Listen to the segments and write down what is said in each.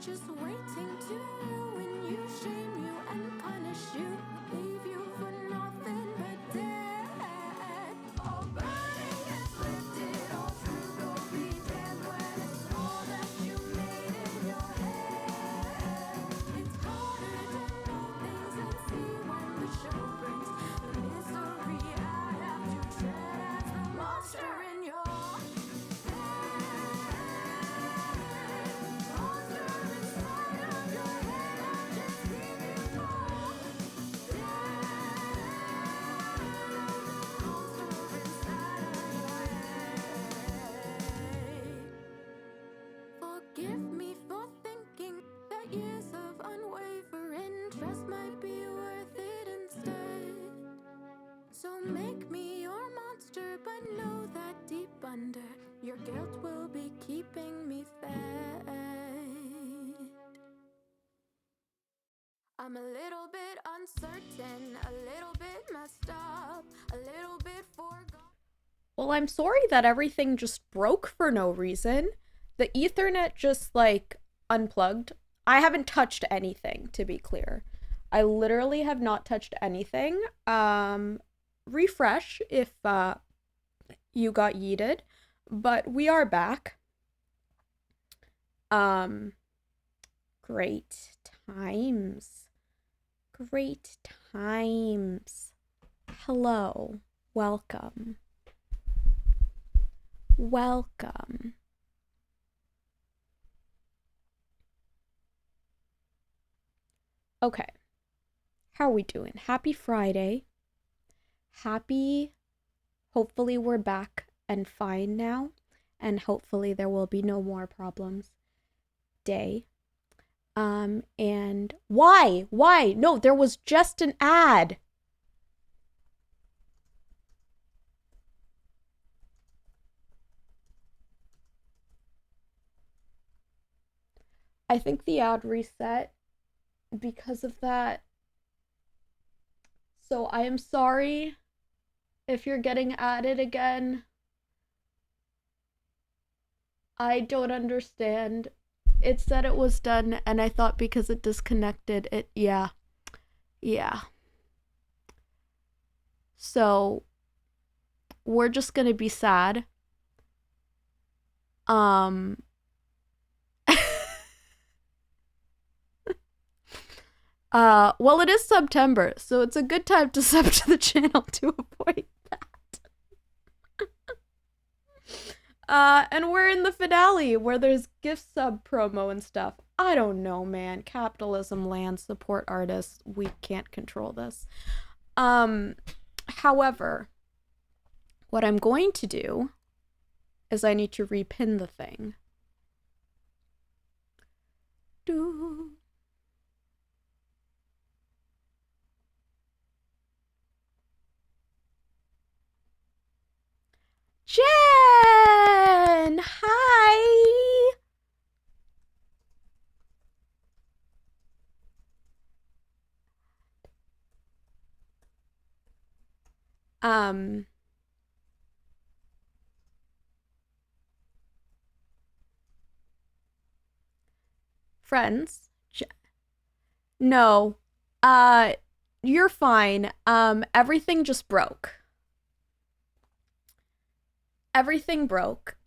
just waiting to ruin you, shame you, and punish you, leave you for nothing but dead. All burning gets lifted, all truth will be damned when it's all that you made in your head. It's harder to know things and see when the show brings the misery I have to tread as the monster in your head. Monster inside of your head, I just leave you for monster inside of your head. Forgive me for thinking that years of unwavering trust might be worth it instead. So make me your monster, but know that deep under your guilt will be keeping me fed. I'm a little bit uncertain, a little bit messed up, a little bit forgotten. Well, I'm sorry that everything just broke for no reason. The Ethernet just, like, unplugged. I haven't touched anything, to be clear. I literally have not touched anything. Refresh if you got yeeted. But we are back. Great times. Great times. Hello. Welcome. Welcome. Okay. How are we doing? Happy Friday. Hopefully we're back and fine now. And hopefully there will be no more problems. Day. And why? No, there was just an ad. I think the ad reset because of that. So I am sorry if you're getting added again. I don't understand. It said it was done, and I thought because it disconnected it, yeah. So we're just gonna be sad. Well, it is Subtember, so it's a good time to sub to the channel to avoid that. And we're in the finale where there's gift sub promo and stuff. I don't know, man. Capitalism, land, support artists. We can't control this. However, what I'm going to do is I need to repin the thing. Jen! Hi! Friends? No. You're fine. Everything just broke. Everything broke.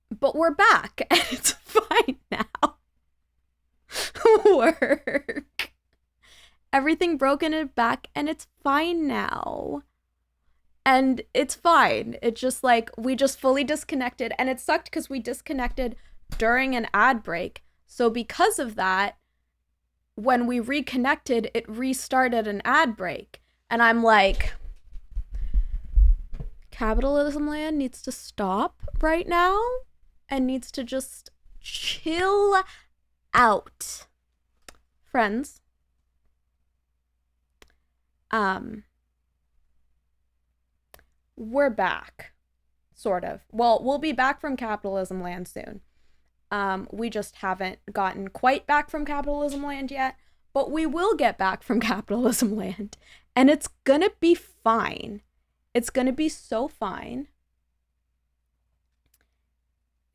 But we're back, and it's fine now. Work. Everything broke and it's back, and it's fine now. And it's fine. It's just like, we just fully disconnected, and it sucked because we disconnected during an ad break. So because of that, when we reconnected, it restarted an ad break. And I'm like, capitalism land needs to stop right now and needs to just chill out. Friends, we're back, sort of. Well, we'll be back from capitalism land soon. We just haven't gotten quite back from capitalism land yet, but we will get back from capitalism land, and it's gonna be fine. It's gonna be so fine.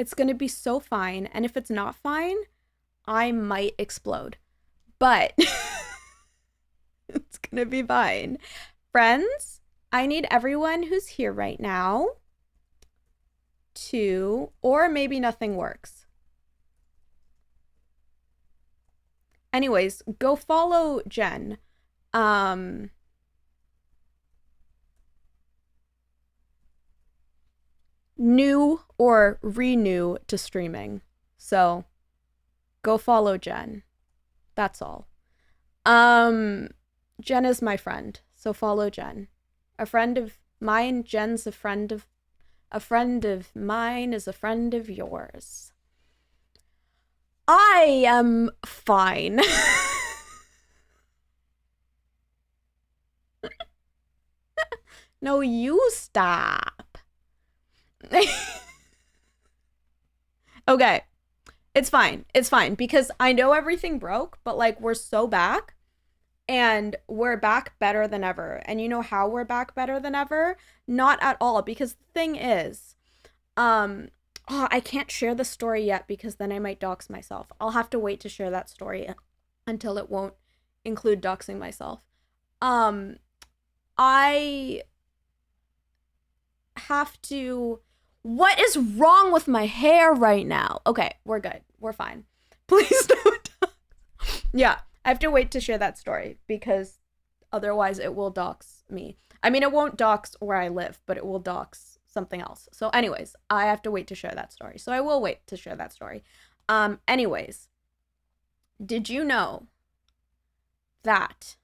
It's going to be so fine. And if it's not fine, I might explode. But it's going to be fine. Friends, I need everyone who's here right now to, or maybe nothing works. Anyways, go follow Jen. New or renew to streaming. So go follow Jen. That's all. Jen is my friend, so follow Jen. A friend of mine, Jen's a friend of mine is a friend of yours. I am fine. No, you stop. Okay. It's fine. It's fine because I know everything broke, but like we're so back and we're back better than ever. And you know how we're back better than ever? Not at all, because the thing is, I can't share the story yet because then I might dox myself. I'll have to wait to share that story until it won't include doxing myself. I have to. What is wrong with my hair right now? Okay, we're good. We're fine. Please don't dox. Yeah, I have to wait to share that story because otherwise it will dox me. I mean, it won't dox where I live, but it will dox something else. So anyways, I have to wait to share that story. So I will wait to share that story. Anyways, did you know that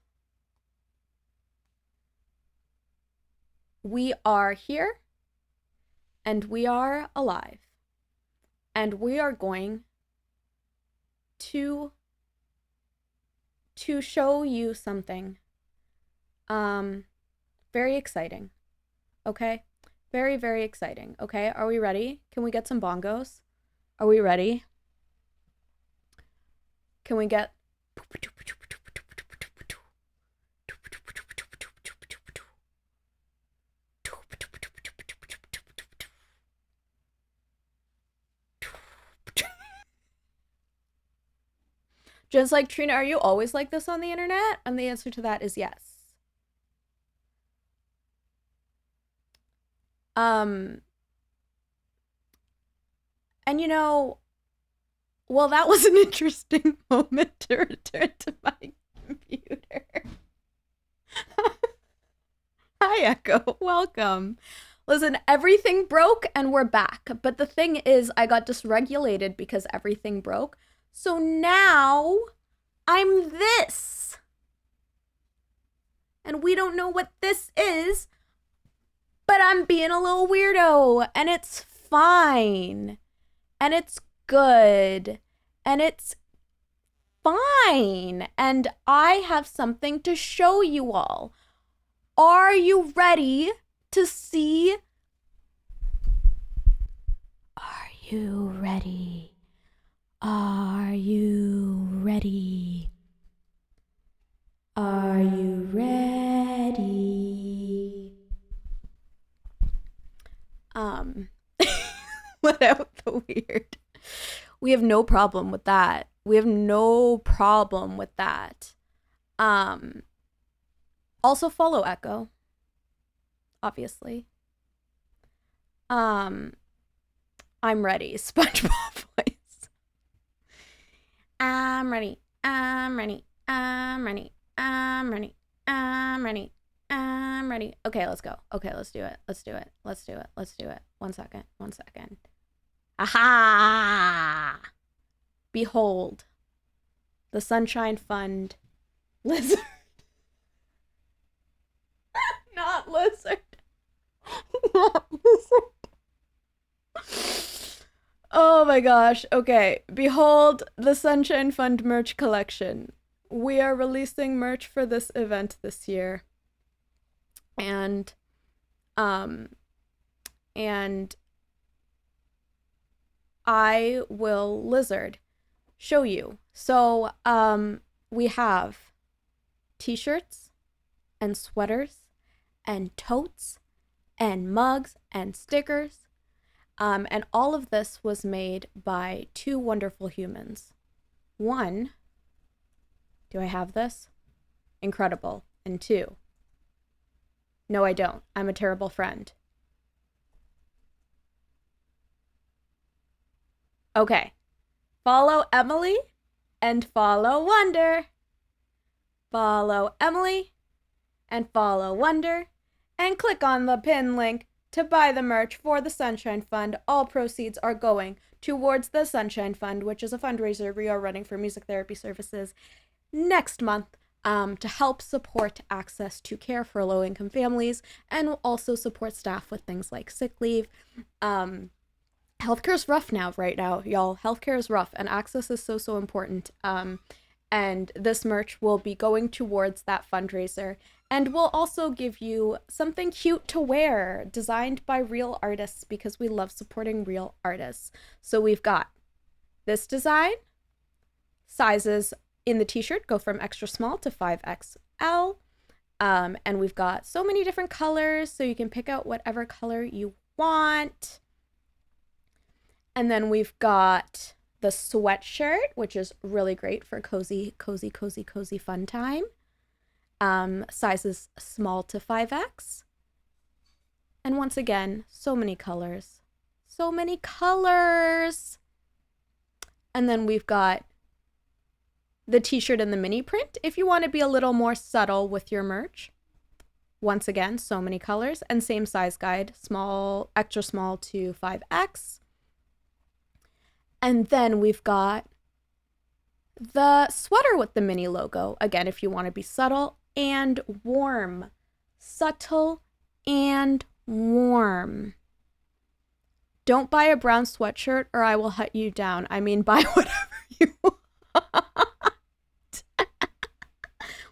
we are here and we are alive and we are going to show you something very exciting. Okay? Very, very exciting. Okay? Are we ready? Can we get some bongos? Are we ready? Can we get just like Trina, are you always like this on the internet? And the answer to that is yes. And you know, well, that was an interesting moment to return to my computer. Hi, Echo. Welcome. Listen, everything broke and we're back. But the thing is, I got dysregulated because everything broke. So now I'm this. And we don't know what this is, but I'm being a little weirdo. And it's fine. And it's good. And it's fine. And I have something to show you all. Are you ready to see? Are you ready? Are you ready? Are you ready? Without the weird. We have no problem with that. We have no problem with that. Also follow Echo. Obviously. I'm ready. SpongeBob voice. I'm ready. I'm ready. I'm ready. I'm ready. I'm ready. I'm ready. Okay, let's go. Okay, let's do it. Let's do it. Let's do it. Let's do it. 1 second. 1 second. Aha! Behold, the Sunshine Fund lizard. Not lizard. Not lizard. Oh my gosh. Okay. Behold the Sunshine Fund merch collection. We are releasing merch for this event this year. And I will lizard show you. So we have t-shirts and sweaters and totes and mugs and stickers And all of this was made by two wonderful humans. One, do I have this? Incredible. And two, no, I don't. I'm a terrible friend. Okay. Follow Emily and follow Wonder. Follow Emily and follow Wonder and click on the pin link to buy the merch for the Sunshine Fund. All proceeds are going towards the Sunshine Fund, which is a fundraiser we are running for music therapy services next month to help support access to care for low-income families and will also support staff with things like sick leave. Healthcare is rough right now, y'all. Healthcare is rough, and access is so important. And this merch will be going towards that fundraiser, and we'll also give you something cute to wear, designed by real artists, because we love supporting real artists. So we've got this design. Sizes in the t-shirt go from extra small to 5XL. And we've got so many different colors, so you can pick out whatever color you want. And then we've got the sweatshirt, which is really great for cozy fun time. Sizes small to 5X. And once again, so many colors. So many colors. And then we've got the t-shirt in the mini print if you want to be a little more subtle with your merch. Once again, so many colors and same size guide, small, extra small to 5X. And then we've got the sweater with the mini logo. Again, if you want to be subtle and warm. Subtle and warm. Don't buy a brown sweatshirt or I will hunt you down. I mean, buy whatever you want.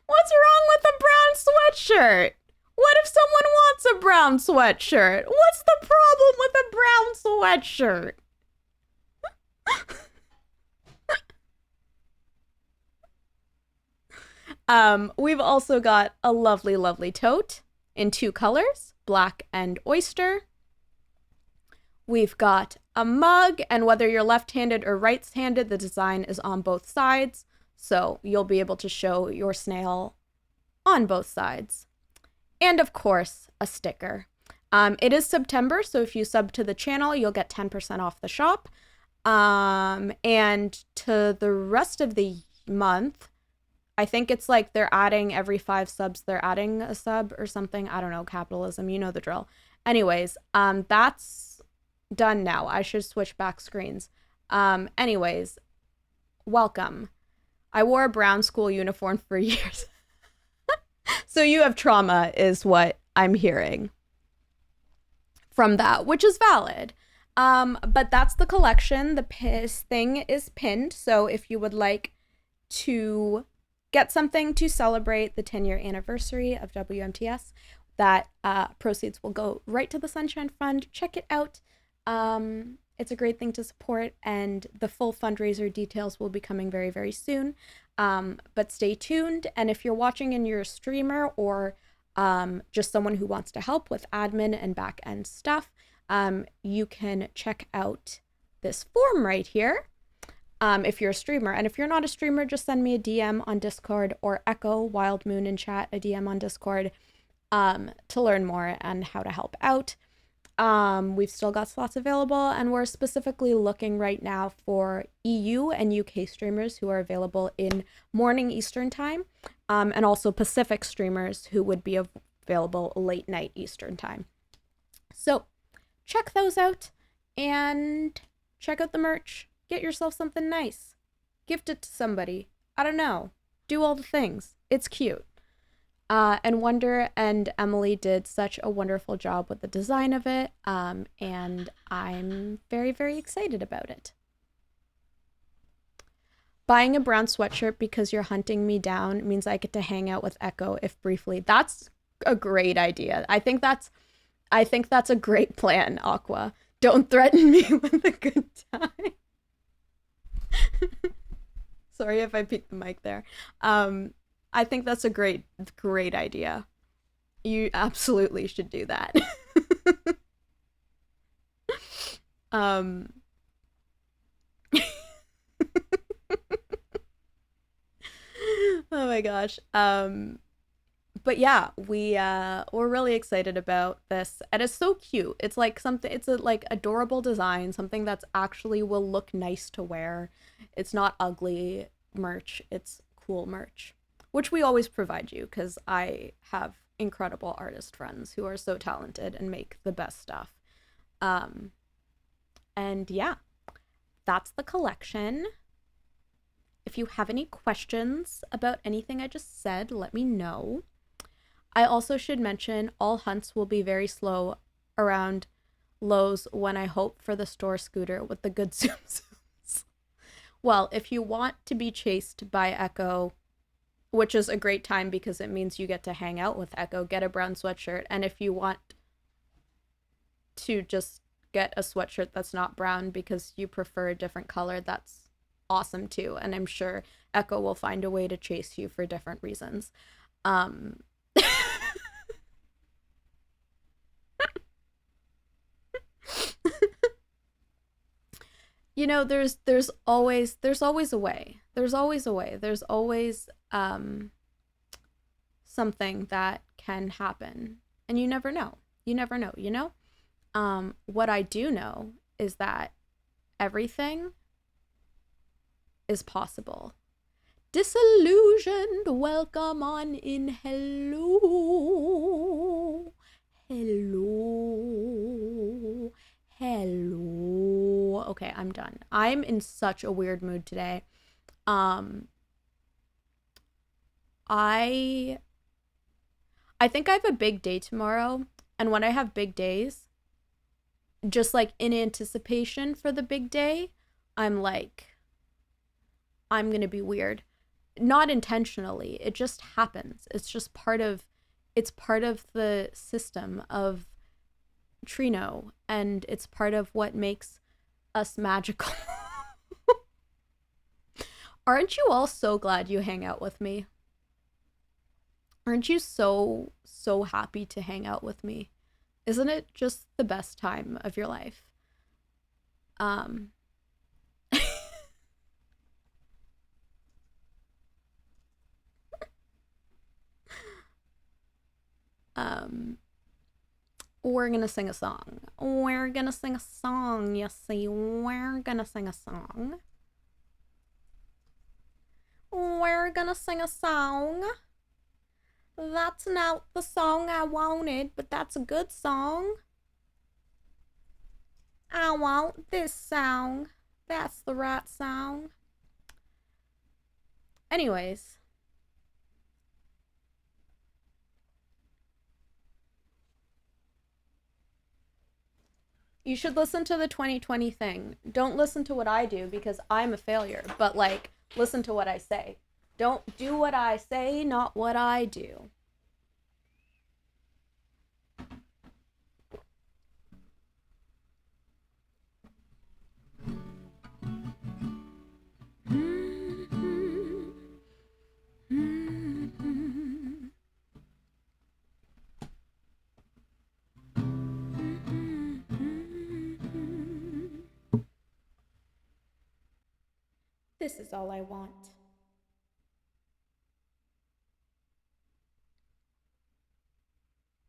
What's wrong with a brown sweatshirt? What if someone wants a brown sweatshirt? What's the problem with a brown sweatshirt? We've also got a lovely tote in two colors, black and oyster. We've got a mug, and whether you're left-handed or right-handed, the design is on both sides, so you'll be able to show your snail on both sides. And of course, a sticker. It is Subtember, so if you sub to the channel, you'll get 10% off the shop. And to the rest of the month, I think it's like they're adding every 5 subs, they're adding a sub or something. I don't know, capitalism, you know the drill. Anyways, that's done now. I should switch back screens. Anyways, welcome. I wore a brown school uniform for years. So you have trauma is what I'm hearing from that, which is valid. But that's the collection. The thing is pinned. So if you would like to get something to celebrate the 10-year anniversary of WMTS, that proceeds will go right to the Sunshine Fund. Check it out. It's a great thing to support, and the full fundraiser details will be coming very, very soon. But stay tuned. And if you're watching and you're a streamer or just someone who wants to help with admin and back end stuff, you can check out this form right here if you're a streamer. And if you're not a streamer, just send me a DM on Discord or echo Wild Moon in chat a DM on Discord to learn more and how to help out. We've still got slots available, and we're specifically looking right now for EU and UK streamers who are available in morning Eastern time, and also Pacific streamers who would be available late night Eastern time. So check those out and check out the merch. Get yourself something nice. Gift it to somebody. I don't know. Do all the things. It's cute. And Wonder and Emily did such a wonderful job with the design of it, and I'm very, very excited about it. Buying a brown sweatshirt because you're hunting me down means I get to hang out with Echo if briefly. That's a great idea. I think that's a great plan, Aqua. Don't threaten me with a good time. Sorry if I peeked the mic there. I think that's a great idea. You absolutely should do that. Um, oh my gosh. But yeah, we're really excited about this, and it's so cute. It's like something. It's a like adorable design, something that's actually will look nice to wear. It's not ugly merch. It's cool merch, which we always provide you because I have incredible artist friends who are so talented and make the best stuff. Um, and yeah, that's the collection. If you have any questions about anything I just said, let me know. I also should mention all hunts will be very slow around Lowe's when I hope for the store scooter with the good zoom zooms. Well, if you want to be chased by Echo, which is a great time because it means you get to hang out with Echo, get a brown sweatshirt. And if you want to just get a sweatshirt that's not brown because you prefer a different color, that's awesome too. And I'm sure Echo will find a way to chase you for different reasons. Um, you know, there's always a way. There's always a way. There's always something that can happen. And you never know. You never know, you know? What I do know is that everything is possible. Disillusioned, welcome on in. Hello. Hello. Hello. Okay, I'm done. I'm in such a weird mood today. Um I I think I have a big day tomorrow, and when I have big days, just like in anticipation for the big day, I'm like I'm going to be weird. Not intentionally. It just happens. It's part of the system of Trino, and it's part of what makes us magical. Aren't you all so glad you hang out with me? Aren't you so happy to hang out with me? Isn't it just the best time of your life? Um um we're gonna sing a song. We're gonna sing a song, you see. We're gonna sing a song. We're gonna sing a song. That's not the song I wanted, but that's a good song. I want this song. That's the right song. Anyways, you should listen to the 2020 thing. Don't listen to what I do because I'm a failure, but like, listen to what I say. Don't do what I say, not what I do. This is all I want.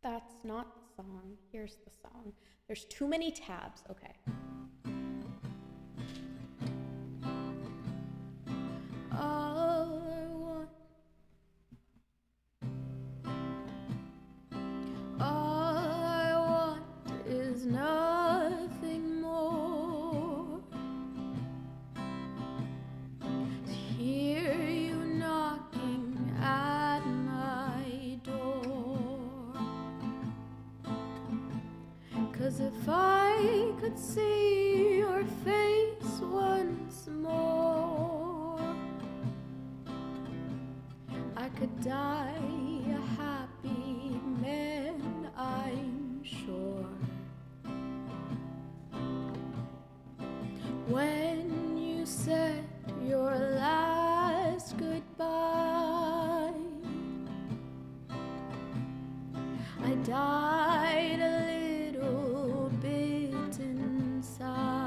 That's not the song. Here's the song. There's too many tabs. Okay. All I want. All I want is nothing more. To hear you knocking at my door. 'Cause if I could see your face once more, I could die a happy man, I'm sure. When you said your last goodbye, I died a little bit inside.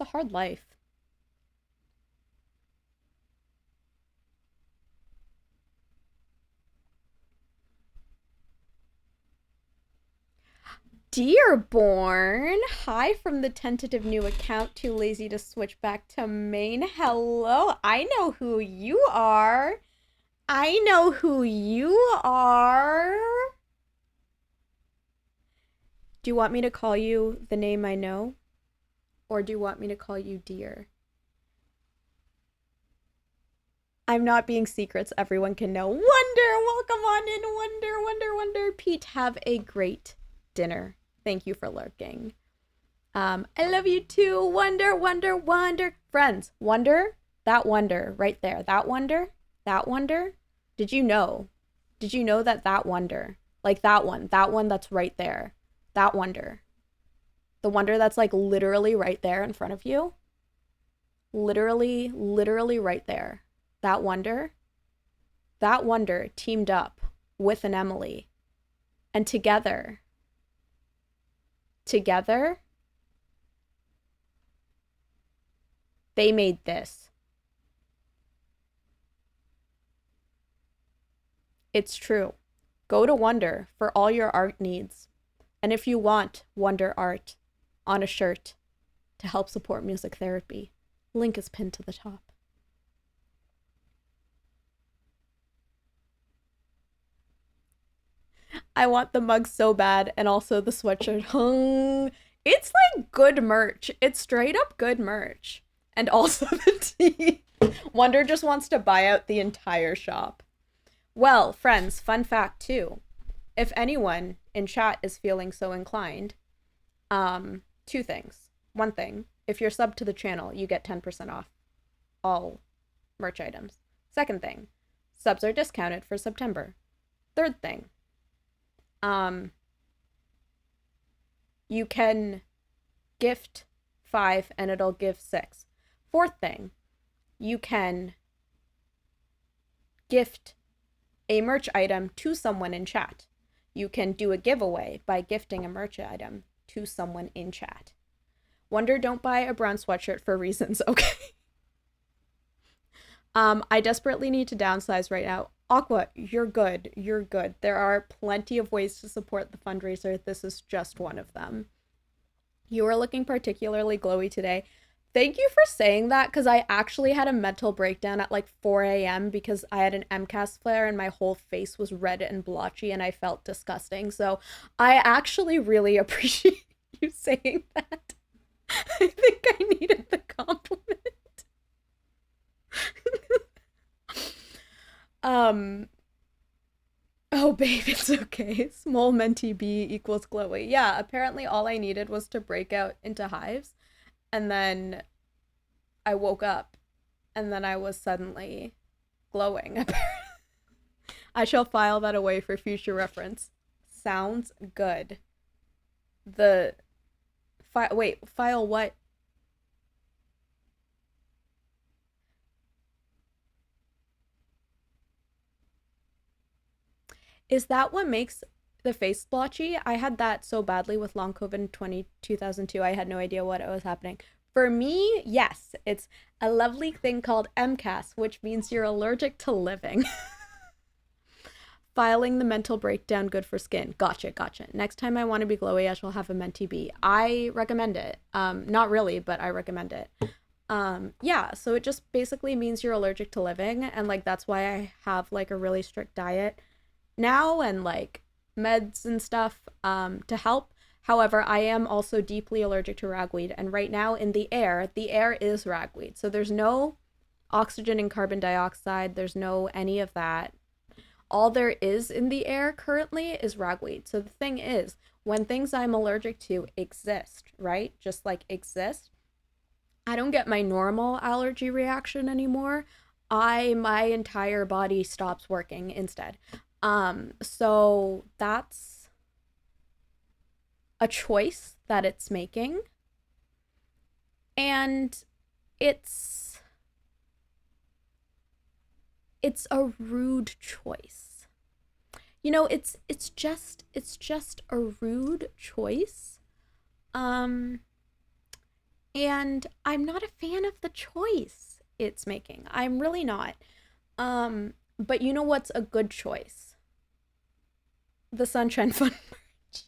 It's a hard life. Dearborn, hi from the tentative new account, too lazy to switch back to main. Hello, I know who you are. I know who you are. Do you want me to call you the name I know? Or do you want me to call you dear? I'm not being secrets, everyone can know. Wonder, welcome on in, Wonder, Wonder, Wonder. Pete, have a great dinner. Thank you for lurking. I love you too, Wonder, Wonder, Wonder. Friends, Wonder, that Wonder right there, that Wonder, that Wonder. Did you know? Did you know that Wonder, like that one that's right there, that Wonder, the Wonder that's like literally right there in front of you, literally right there, that Wonder teamed up with an Emily, and together, they made this. It's true. Go to Wonder for all your art needs. And if you want Wonder art on a shirt to help support music therapy, link is pinned to the top. I want the mug so bad, and also the sweatshirt. It's like good merch. It's straight up good merch. And also the tea. Wonder just wants to buy out the entire shop. Well, friends, fun fact too. If anyone in chat is feeling so inclined, two things. One thing, if you're subbed to the channel, you get 10% off all merch items. Second thing, subs are discounted for Subtember. Third thing, you can gift 5 and it'll give 6. Fourth thing, you can gift a merch item to someone in chat. You can do a giveaway by gifting a merch item to someone in chat. Wonder, don't buy a brown sweatshirt for reasons, okay? I desperately need to downsize right now. Aqua, you're good. You're good. There are plenty of ways to support the fundraiser. This is just one of them. You are looking particularly glowy today. Thank you for saying that, because I actually had a mental breakdown at like 4 a.m. because I had an MCAS flare and my whole face was red and blotchy and I felt disgusting. So I actually really appreciate you saying that. I think I needed the compliment. Oh babe, it's okay. Small mentee B equals glowy. Yeah, apparently all I needed was to break out into hives, and then I woke up and then I was suddenly glowing. I shall file that away for future reference. Sounds good. The file what? Is that what makes the face splotchy? I had that so badly with long COVID in 2002. I had no idea what was happening. For me, yes, it's a lovely thing called MCAS, which means you're allergic to living. Filing the mental breakdown, good for skin. Gotcha. Next time I want to be glowy, I shall have a Mentee B. I recommend it. Not really, but I recommend it. Yeah, so it just basically means you're allergic to living, and like that's why I have like a really strict diet now and like meds and stuff to help. However, I am also deeply allergic to ragweed, and right now in the air is ragweed. So there's no oxygen and carbon dioxide, there's no any of that. All there is in the air currently is ragweed. So the thing is, when things I'm allergic to exist, right? Just like exist, I don't get my normal allergy reaction anymore. My entire body stops working instead. So that's a choice that it's making. And it's a rude choice. You know, it's just a rude choice. And And I'm not a fan of the choice it's making. I'm really not. But you know what's a good choice? The Sunshine Fun merch.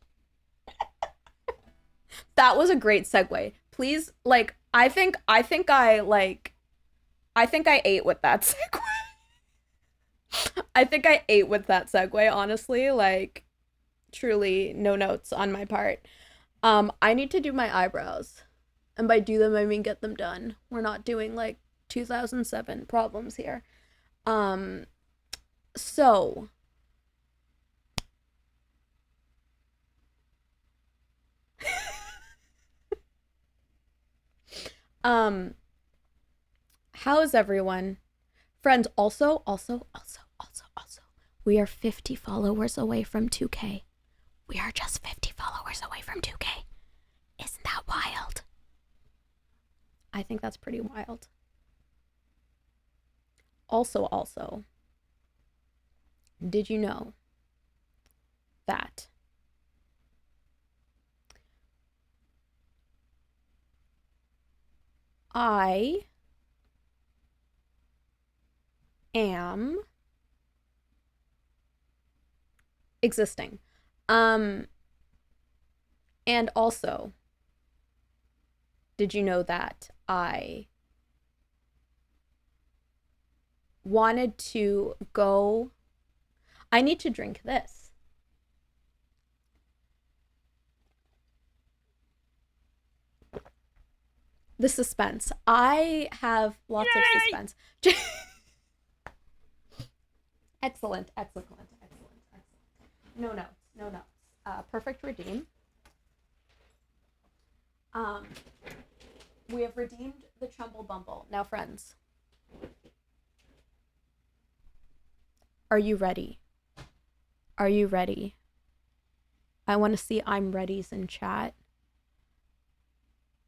That was a great segue. Please, like, I think I ate with that segue. I think I ate with that segue, honestly. Like, truly, no notes on my part. I need to do my eyebrows. And by do them, I mean get them done. We're not doing, like, 2007 problems here. Um, so. um, how's everyone? Friends, also, we are 50 followers away from 2K. We are just 50 followers away from 2K. Isn't that wild? I think that's pretty wild. Also, did you know that I am existing? And also, did you know that I wanted to go? I need to drink this. The suspense. I have lots of suspense. Excellent. No notes. Perfect redeem. We have redeemed the Chumble Bumble. Now, friends, are you ready? Are you ready? I want to see I'm readies in chat.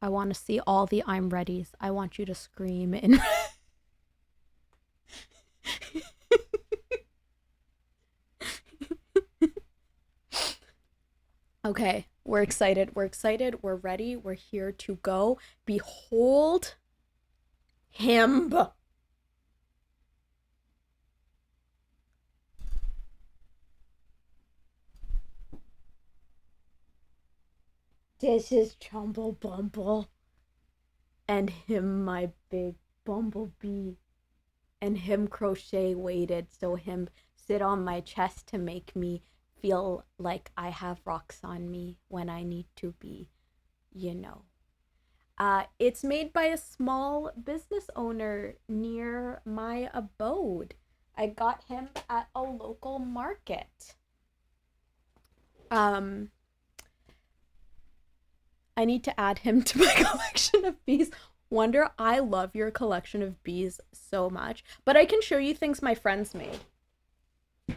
I want to see all the I'm readies. I want you to scream in. Okay, we're excited. We're ready. We're here to go. Behold him. This is Chumble Bumble. And him, my big bumblebee. And him crochet waited, so him sit on my chest to make me feel like I have rocks on me when I need to be, you know. It's made by a small business owner near my abode. I got him at a local market. I need to add him to my collection of bees. Wonder, I love your collection of bees so much. But I can show you things my friends made. So,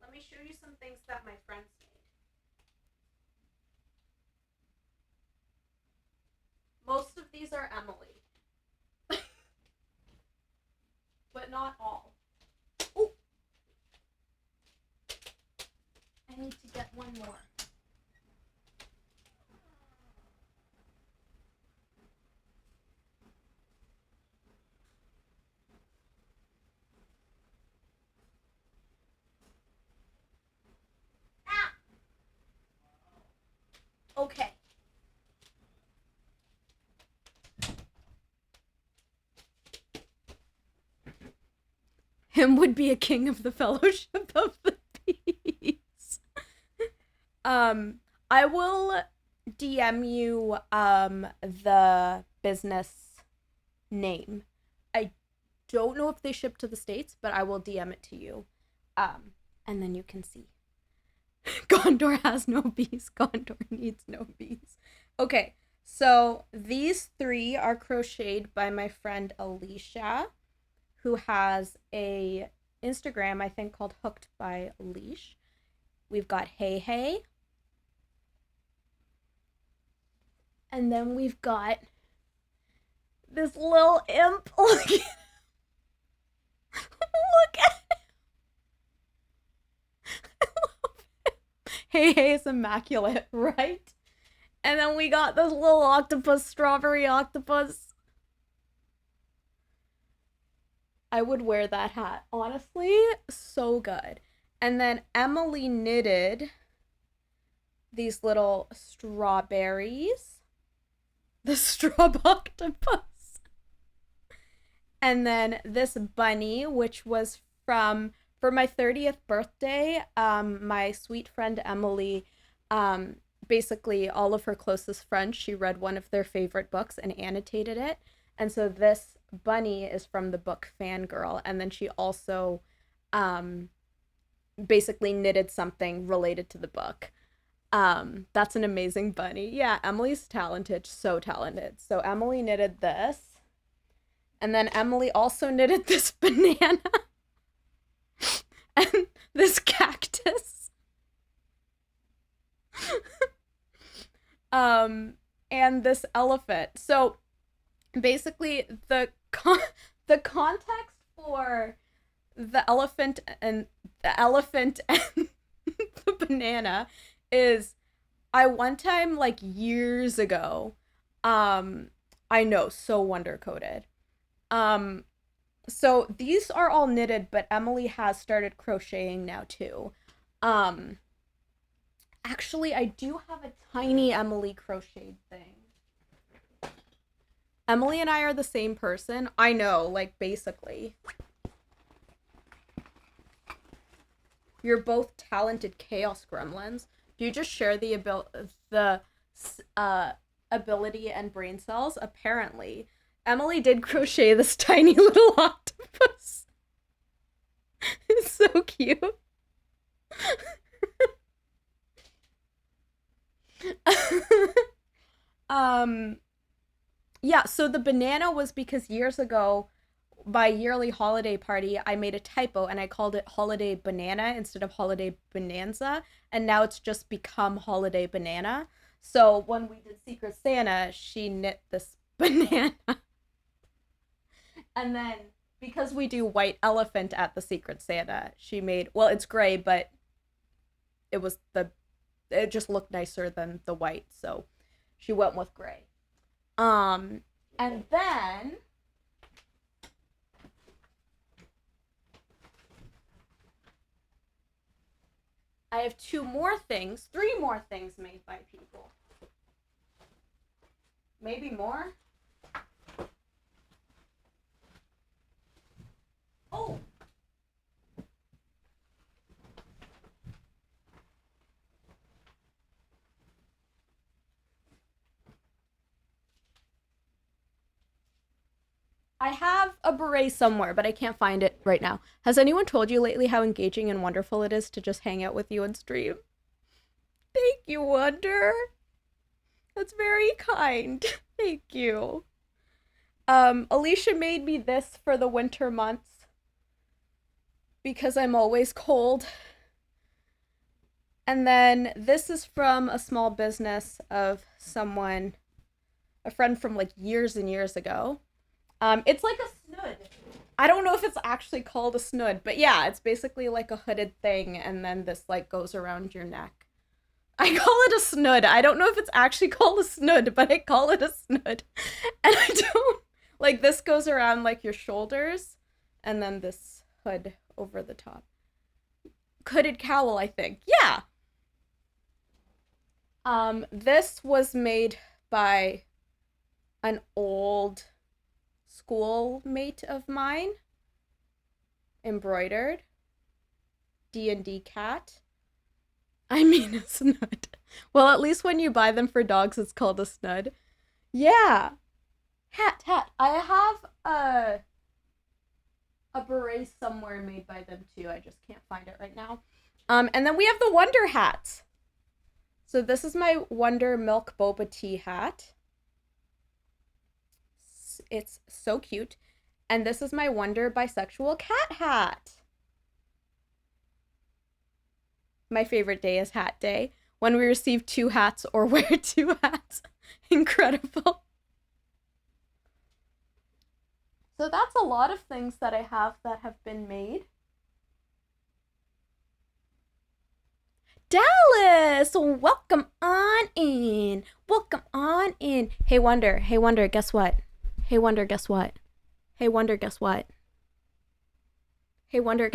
let me show you some things that my friends made. Most of these are Emily. But not all. Ooh. I need to get one more. Okay. Him would be a king of the Fellowship of the Bees. I will DM you the business name. I don't know if they ship to the States, but I will DM it to you. And then you can see. Gondor has no bees. Gondor needs no bees. Okay, so these three are crocheted by my friend Alicia, who has a Instagram, I think, called Hooked by Leash. We've got Hey Hey. And then we've got this little imp. Look at him. I love him. Hey Hey is immaculate, right? And then we got this little octopus, strawberry octopus. I would wear that hat. Honestly, so good. And then Emily knitted these little strawberries. The straw octopus. And then this bunny, which was for my 30th birthday, my sweet friend Emily, basically all of her closest friends, she read one of their favorite books and annotated it. And so this bunny is from the book Fangirl. And then she also basically knitted something related to the book. That's an amazing bunny. Yeah, Emily's talented, so talented. So Emily knitted this. And then Emily also knitted this banana and this cactus. And this elephant. So basically the context for the elephant and the banana is I one time like years ago, I know, so wonder coded. So these are all knitted, but Emily has started crocheting now too. Actually, I do have a tiny Emily crocheted thing. Emily and I are the same person. I know, like, basically. You're both talented chaos gremlins. Do you just share the ability and brain cells? Apparently. Emily did crochet this tiny little octopus. It's so cute. Yeah, so the banana was because years ago, my yearly holiday party, I made a typo and I called it Holiday Banana instead of Holiday Bonanza, and now it's just become Holiday Banana. So when we did Secret Santa, she knit this banana. And then because we do white elephant at the Secret Santa, she made, well, it's gray, but it just looked nicer than the white, so she went with gray. And then I have three more things made by people. Maybe more? Oh! I have a beret somewhere, but I can't find it right now. Has anyone told you lately how engaging and wonderful it is to just hang out with you and stream? Thank you, Wonder. That's very kind. Thank you. Alicia made me this for the winter months because I'm always cold. And then this is from a small business of someone, a friend from like years and years ago. It's like a snood. I don't know if it's actually called a snood, but yeah, it's basically like a hooded thing, and then this like goes around your neck. I call it a snood. I don't know if it's actually called a snood, but I call it a snood. And I don't, like, this goes around like your shoulders, and then this hood over the top. Hooded cowl, I think. Yeah. This was made by an old schoolmate of mine, embroidered. D&D cat. I mean a snud. Well, at least when you buy them for dogs, it's called a snud. Yeah. Hat. I have a beret somewhere made by them too. I just can't find it right now. And then we have the Wonder hats. So this is my Wonder Milk Boba Tea hat. It's so cute. And this is my Wonder Bisexual Cat hat. My favorite day is hat day. When we receive 2 hats or wear 2 hats. Incredible. So that's a lot of things that I have that have been made. Dallas! Welcome on in. Welcome on in. Hey Wonder, guess what? Hey Wonder, guess what? Hey Wonder, guess what? Hey Wonder,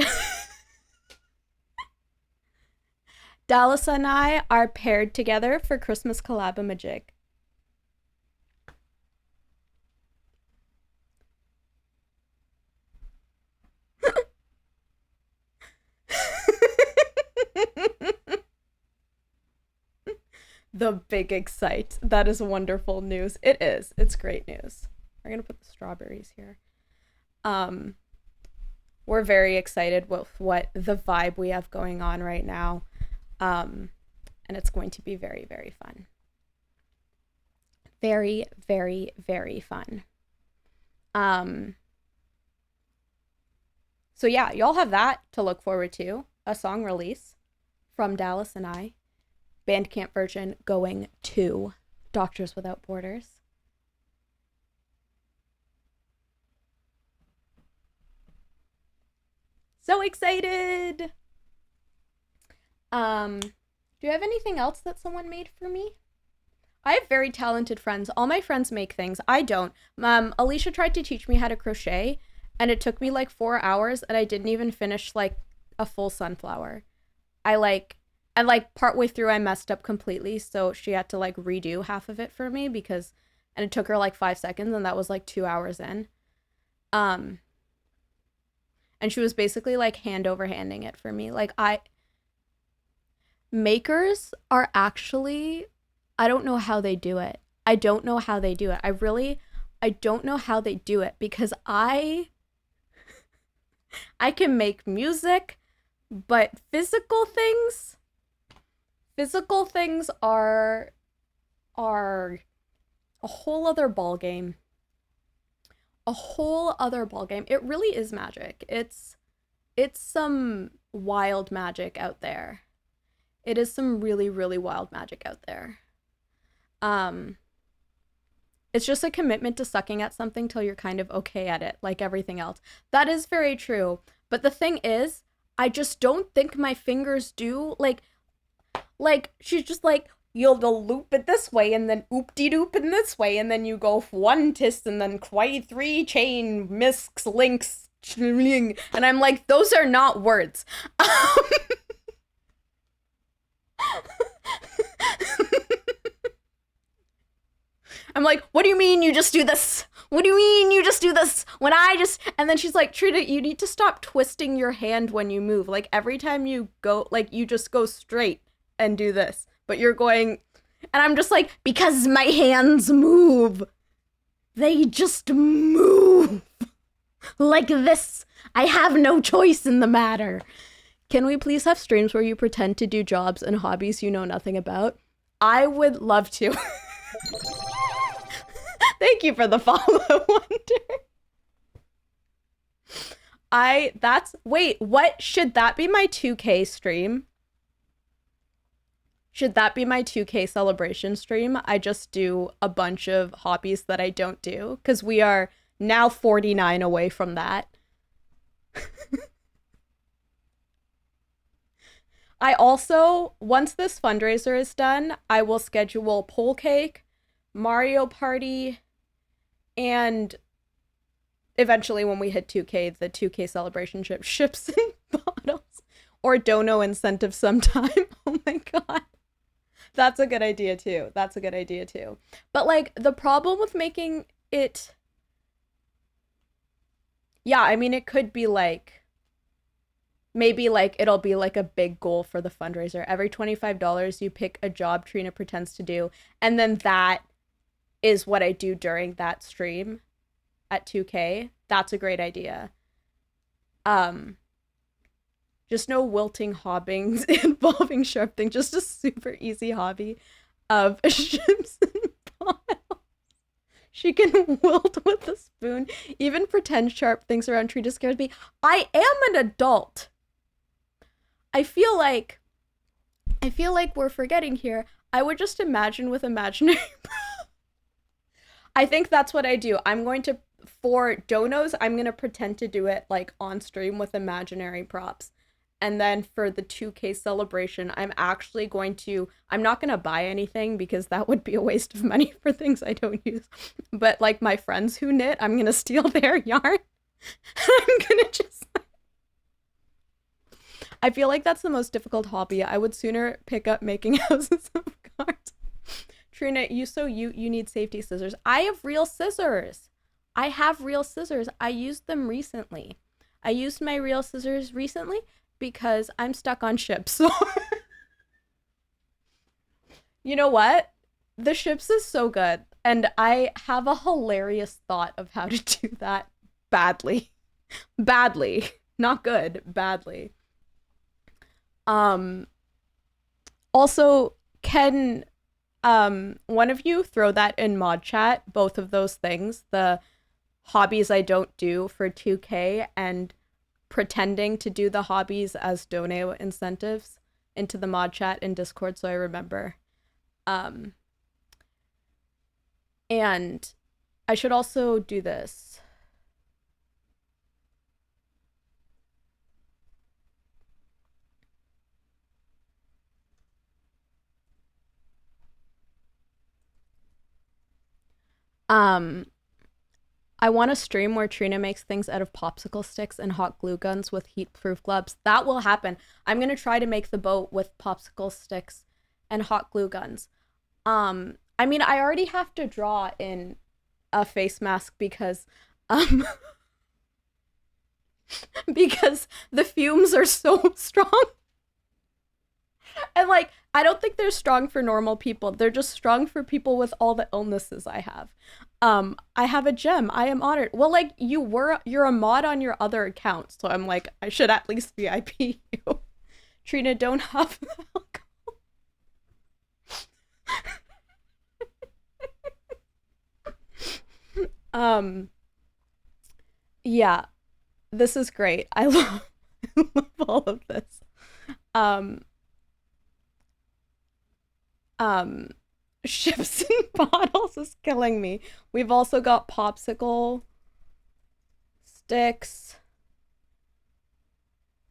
Dallas and I are paired together for Christmas collab-a-majig. The big excite. That is wonderful news. It is. It's great news. We're gonna put the strawberries here. We're very excited with what the vibe we have going on right now. And it's going to be very, very fun. Very, very, very fun. So yeah, y'all have that to look forward to. A song release from Dallas and I. Bandcamp version going to Doctors Without Borders. So excited! Do you have anything else that someone made for me? I have very talented friends. All my friends make things. I don't. Alicia tried to teach me how to crochet, and it took me like 4 hours, and I didn't even finish like a full sunflower. And like partway through I messed up completely, so she had to like redo half of it for me and it took her like 5 seconds, and that was like 2 hours in. And she was basically like hand over handing it for me. Like makers are actually, I don't know how they do it. I don't know how they do it. I don't know how they do it, because I can make music, but physical things are a whole other ballgame. A whole other ballgame. It really is magic. It's some wild magic out there. It is some really, really wild magic out there. It's just a commitment to sucking at something till you're kind of okay at it, like everything else. That is very true. But the thing is, I just don't think my fingers do, like she's just like, you'll loop it this way, and then oop-de-doop in this way, and then you go one tis, and then quite 3 chain misks links, and I'm like, those are not words. I'm like, what do you mean you just do this? What do you mean you just do this? When I just... And then she's like, Trina, you need to stop twisting your hand when you move. Like, every time you go, like, you just go straight and do this. But you're going... And I'm just like, because my hands move. They just move. Like this. I have no choice in the matter. Can we please have streams where you pretend to do jobs and hobbies you know nothing about? I would love to. Thank you for the follow, Wonder. Wait, what? Should that be my 2K stream? Should that be my 2K celebration stream? I just do a bunch of hobbies that I don't do, because we are now 49 away from that. I also, once this fundraiser is done, I will schedule Pole Cake, Mario Party, and eventually when we hit 2K, the 2K celebration ships in bottles. Or dono incentive sometime. Oh my god. That's a good idea too. But like, the problem with making it... Yeah, I mean, it could be like... Maybe like it'll be like a big goal for the fundraiser. Every $25 you pick a job Trina pretends to do, and then that is what I do during that stream at 2K. That's a great idea. Just no wilting hobbings involving sharp things. Just a super easy hobby of ships and bottles. She can wilt with a spoon. Even pretend sharp things around Trina scares me. I am an adult. I feel like we're forgetting here. I would just imagine with imaginary I think that's what I do. I'm going to, for donos, I'm going to pretend to do it like on stream with imaginary props. And then for the 2K celebration, I'm not going to buy anything because that would be a waste of money for things I don't use. But like my friends who knit, I'm going to steal their yarn. I'm going to just. I feel like that's the most difficult hobby. I would sooner pick up making houses of cards. Trina, you need safety scissors. I have real scissors. I used them recently. I used my real scissors recently because I'm stuck on ships. So you know what? The ships is so good. And I have a hilarious thought of how to do that badly. Badly. Not good, badly. Also, can one of you throw that in mod chat, both of those things, the hobbies I don't do for 2K and pretending to do the hobbies as dono incentives into the mod chat in Discord so I remember. And I should also do this. I want a stream where Trina makes things out of popsicle sticks and hot glue guns with heat-proof gloves. That will happen. I'm going to try to make the boat with popsicle sticks and hot glue guns. I mean, I already have to draw in a face mask because because the fumes are so strong. And like, I don't think they're strong for normal people. They're just strong for people with all the illnesses I have. I have a gem. I am honored. Well, like you're a mod on your other account, so I'm like, I should at least VIP you. Trina, don't have alcohol. Yeah, this is great. I love, I love all of this. Um, Ships and bottles is killing me. We've also got popsicle sticks,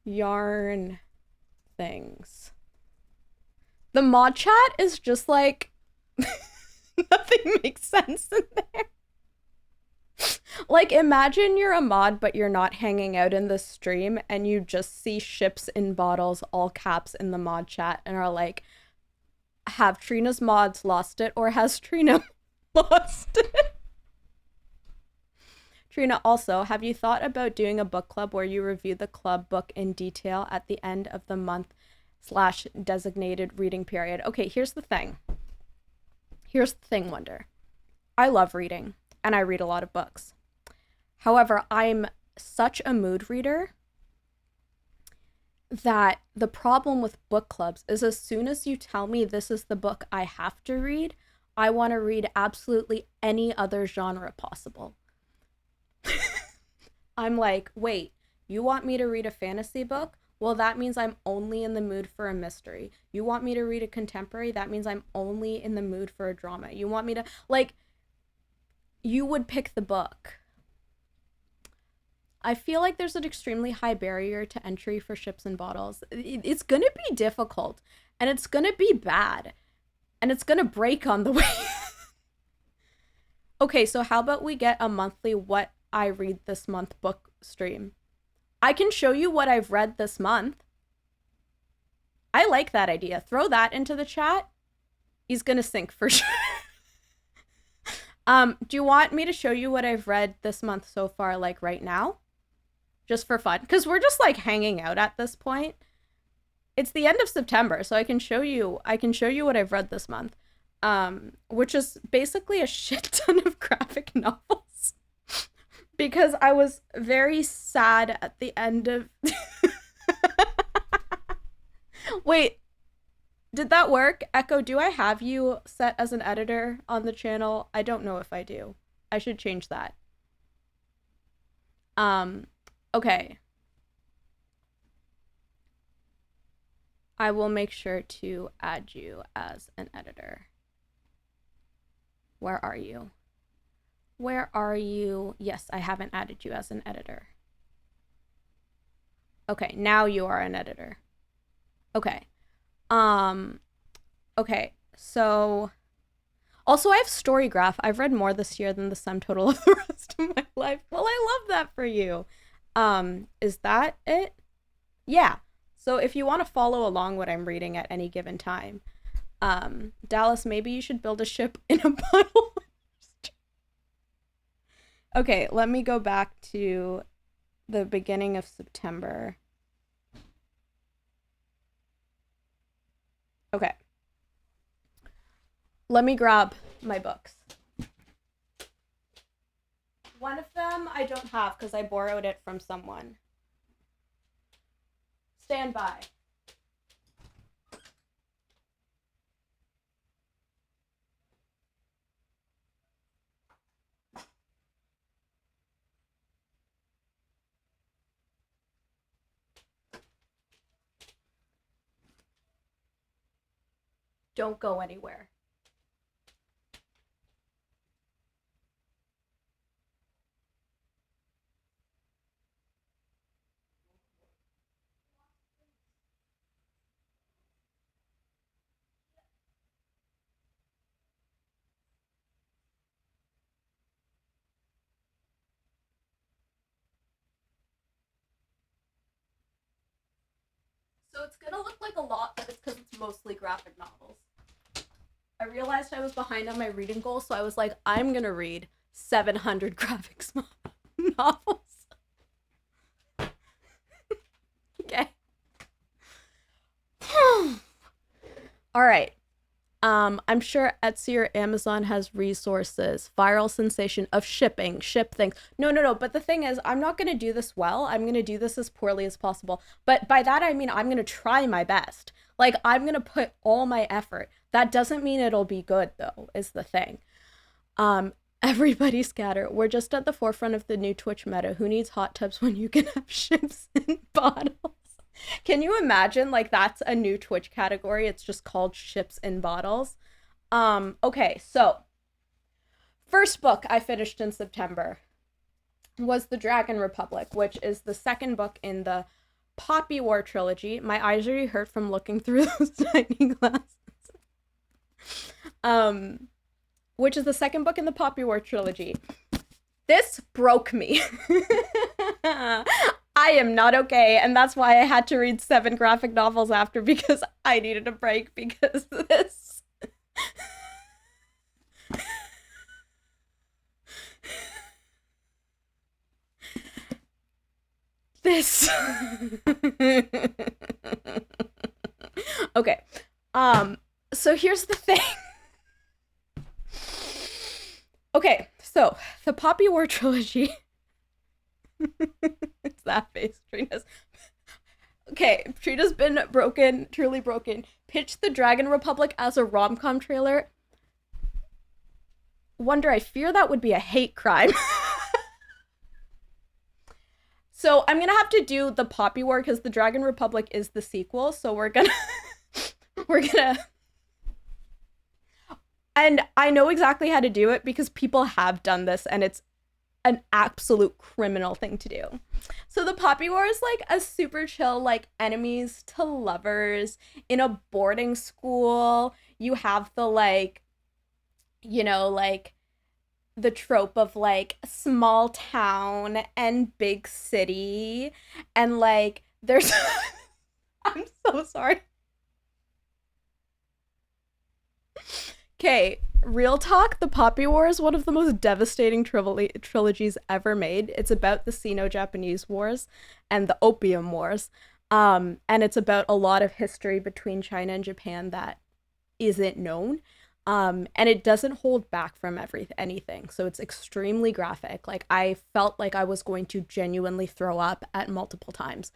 yarn things. The mod chat is just like nothing makes sense in there. Like, imagine you're a mod, but you're not hanging out in the stream and you just see ships in bottles, all caps in the mod chat, and are like, have Trina's mods lost it or has Trina lost it? Trina, also, have you thought about doing a book club where you review the club book in detail at the end of the month / designated reading period? Okay, here's the thing. Wonder. I love reading and I read a lot of books. However, I'm such a mood reader that the problem with book clubs is as soon as you tell me this is the book I have to read, I want to read absolutely any other genre possible. I'm like, wait, you want me to read a fantasy book? Well, that means I'm only in the mood for a mystery. You want me to read a contemporary? That means I'm only in the mood for a drama. You want me to, like, you would pick the book. I feel like there's an extremely high barrier to entry for ships and bottles. It's going to be difficult, and it's going to be bad, and it's going to break on the way. Okay, so how about we get a monthly what I read this month book stream? I can show you what I've read this month. I like that idea. Throw that into the chat. He's going to sink for sure. Do you want me to show you what I've read this month so far, like right now? Just for fun, because we're just like hanging out at this point. It's the end of September, so I can show you what I've read this month, which is basically a shit ton of graphic novels, because I was very sad at the end of. Wait, did that work? Echo, do I have you set as an editor on the channel? I don't know if I do. I should change that. Okay. I will make sure to add you as an editor. Where are you? Where are you? Yes, I haven't added you as an editor. Okay, now you are an editor. Okay. Um, okay, so also I have Storygraph. I've read more this year than the sum total of the rest of my life. Well, I love that for you. Is that it? Yeah. So if you want to follow along what I'm reading at any given time, Dallas, maybe you should build a ship in a bottle. Okay, let me go back to the beginning of September. Okay. Let me grab my books. One of them I don't have because I borrowed it from someone. Stand by. Don't go anywhere. So it's gonna look like a lot, but it's because it's mostly graphic novels. I realized I was behind on my reading goal, so I was like, I'm gonna read 700 graphics novels. Okay. All right. I'm sure Etsy or Amazon has resources. Viral sensation of shipping, ship things. No. But the thing is, I'm not going to do this well. I'm going to do this as poorly as possible. But by that, I mean, I'm going to try my best. Like, I'm going to put all my effort. That doesn't mean it'll be good, though, is the thing. Everybody scatter. We're just at the forefront of the new Twitch meta. Who needs hot tubs when you can have ships in bottles? Can you imagine, like, that's a new Twitch category? It's just called ships in bottles. Okay, so first book I finished in September was The Dragon Republic, which is the second book in the Poppy War trilogy. My eyes already hurt from looking through those tiny glasses. Which is the second book in the Poppy War trilogy. This broke me. I am not okay, and that's why I had to read 7 graphic novels after, because I needed a break because this. This. Okay. So here's the thing. Okay, so the Poppy War trilogy. It's that face, Trina's. Okay, Trina's been broken, truly broken. Pitched The Dragon Republic as a rom-com trailer. Wonder, I fear that would be a hate crime. So I'm gonna have to do the Poppy War because The Dragon Republic is the sequel. So we're gonna, and I know exactly how to do it because people have done this and it's an absolute criminal thing to do. So the Poppy War is like a super chill, like enemies to lovers in a boarding school. You have the like, like the trope of like small town and big city. And like there's I'm so sorry. Okay, real talk, the Poppy War is one of the most devastating trilogies ever made. It's about the Sino-Japanese Wars and the Opium Wars. And it's about a lot of history between China and Japan that isn't known. And it doesn't hold back from anything. So it's extremely graphic. Like, I felt like I was going to genuinely throw up at multiple times.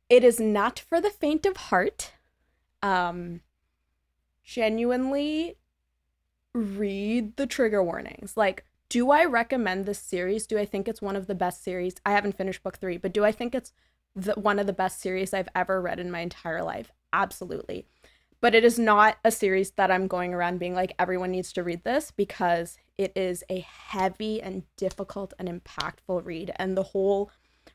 It is not for the faint of heart. Genuinely read the trigger warnings. Like, do I recommend this series? Do I think it's one of the best series? I haven't finished book 3, but do I think it's one of the best series I've ever read in my entire life? Absolutely. But it is not a series that I'm going around being like, everyone needs to read this, because it is a heavy and difficult and impactful read. And the whole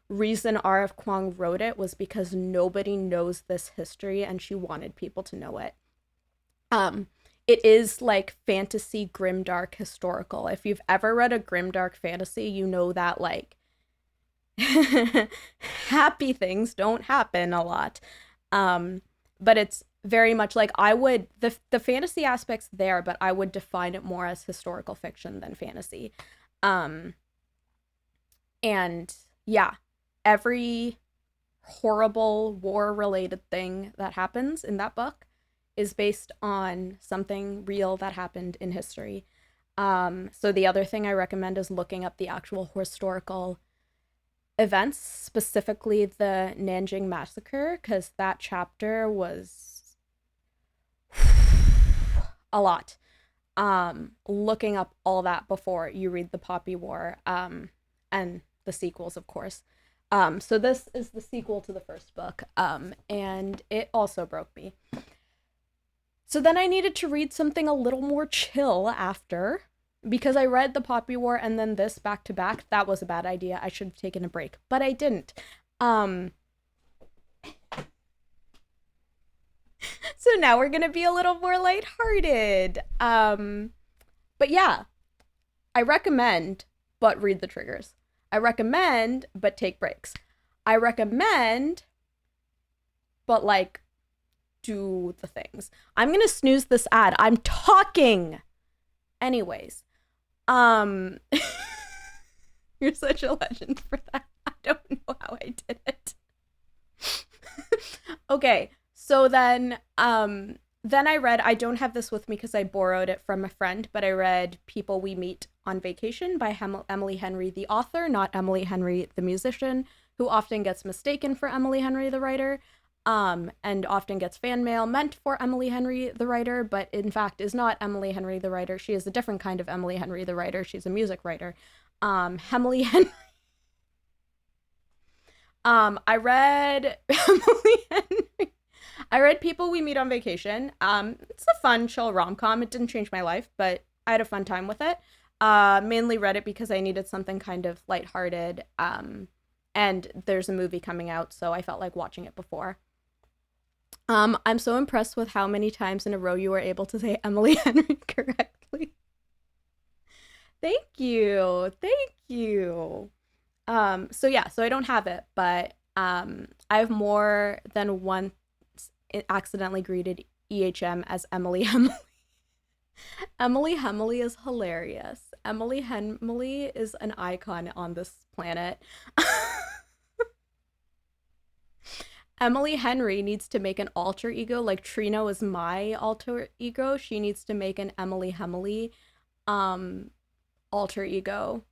reason R.F. Kuang wrote it was because nobody knows this history and she wanted people to know it. It is like fantasy, grimdark, historical. If you've ever read a grimdark fantasy, you know that like happy things don't happen a lot. But it's very much like the fantasy aspects there, but I would define it more as historical fiction than fantasy. And yeah, every horrible war-related thing that happens in that book is based on something real that happened in history. So the other thing I recommend is looking up the actual historical events, specifically the Nanjing Massacre, because that chapter was a lot. Looking up all that before you read the Poppy War, and the sequels, of course. So this is the sequel to the first book, and it also broke me. So then I needed to read something a little more chill after, because I read the Poppy War and then this back to back. That was a bad idea. I should have taken a break, but I didn't. So now we're gonna be a little more lighthearted. But yeah, I recommend, but read the triggers. I recommend, but take breaks. I recommend, but like, do the things. I'm gonna snooze this ad. I'm talking. Anyways, you're such a legend for that. I don't know how I did it. Okay, so then I read, I don't have this with me because I borrowed it from a friend, but I read People We Meet on Vacation by Emily Henry, the author, not Emily Henry, the musician, who often gets mistaken for Emily Henry, the writer, and often gets fan mail meant for Emily Henry, the writer, but in fact is not Emily Henry, the writer. She is a different kind of Emily Henry, the writer. She's a music writer. Emily Henry. I read Emily Henry. I read People We Meet on Vacation. It's a fun, chill rom-com. It didn't change my life, but I had a fun time with it. Mainly read it because I needed something kind of lighthearted. And there's a movie coming out, so I felt like watching it before. I'm so impressed with how many times in a row you were able to say Emily Henry correctly. Thank you. Thank you. So yeah, so I don't have it, but I've more than once accidentally greeted EHM as Emily Hemley. Emily Hemley is hilarious. Emily Hemley is an icon on this planet. Emily Henry needs to make an alter ego, like Trina was my alter ego. She needs to make an Emily Hemley alter ego.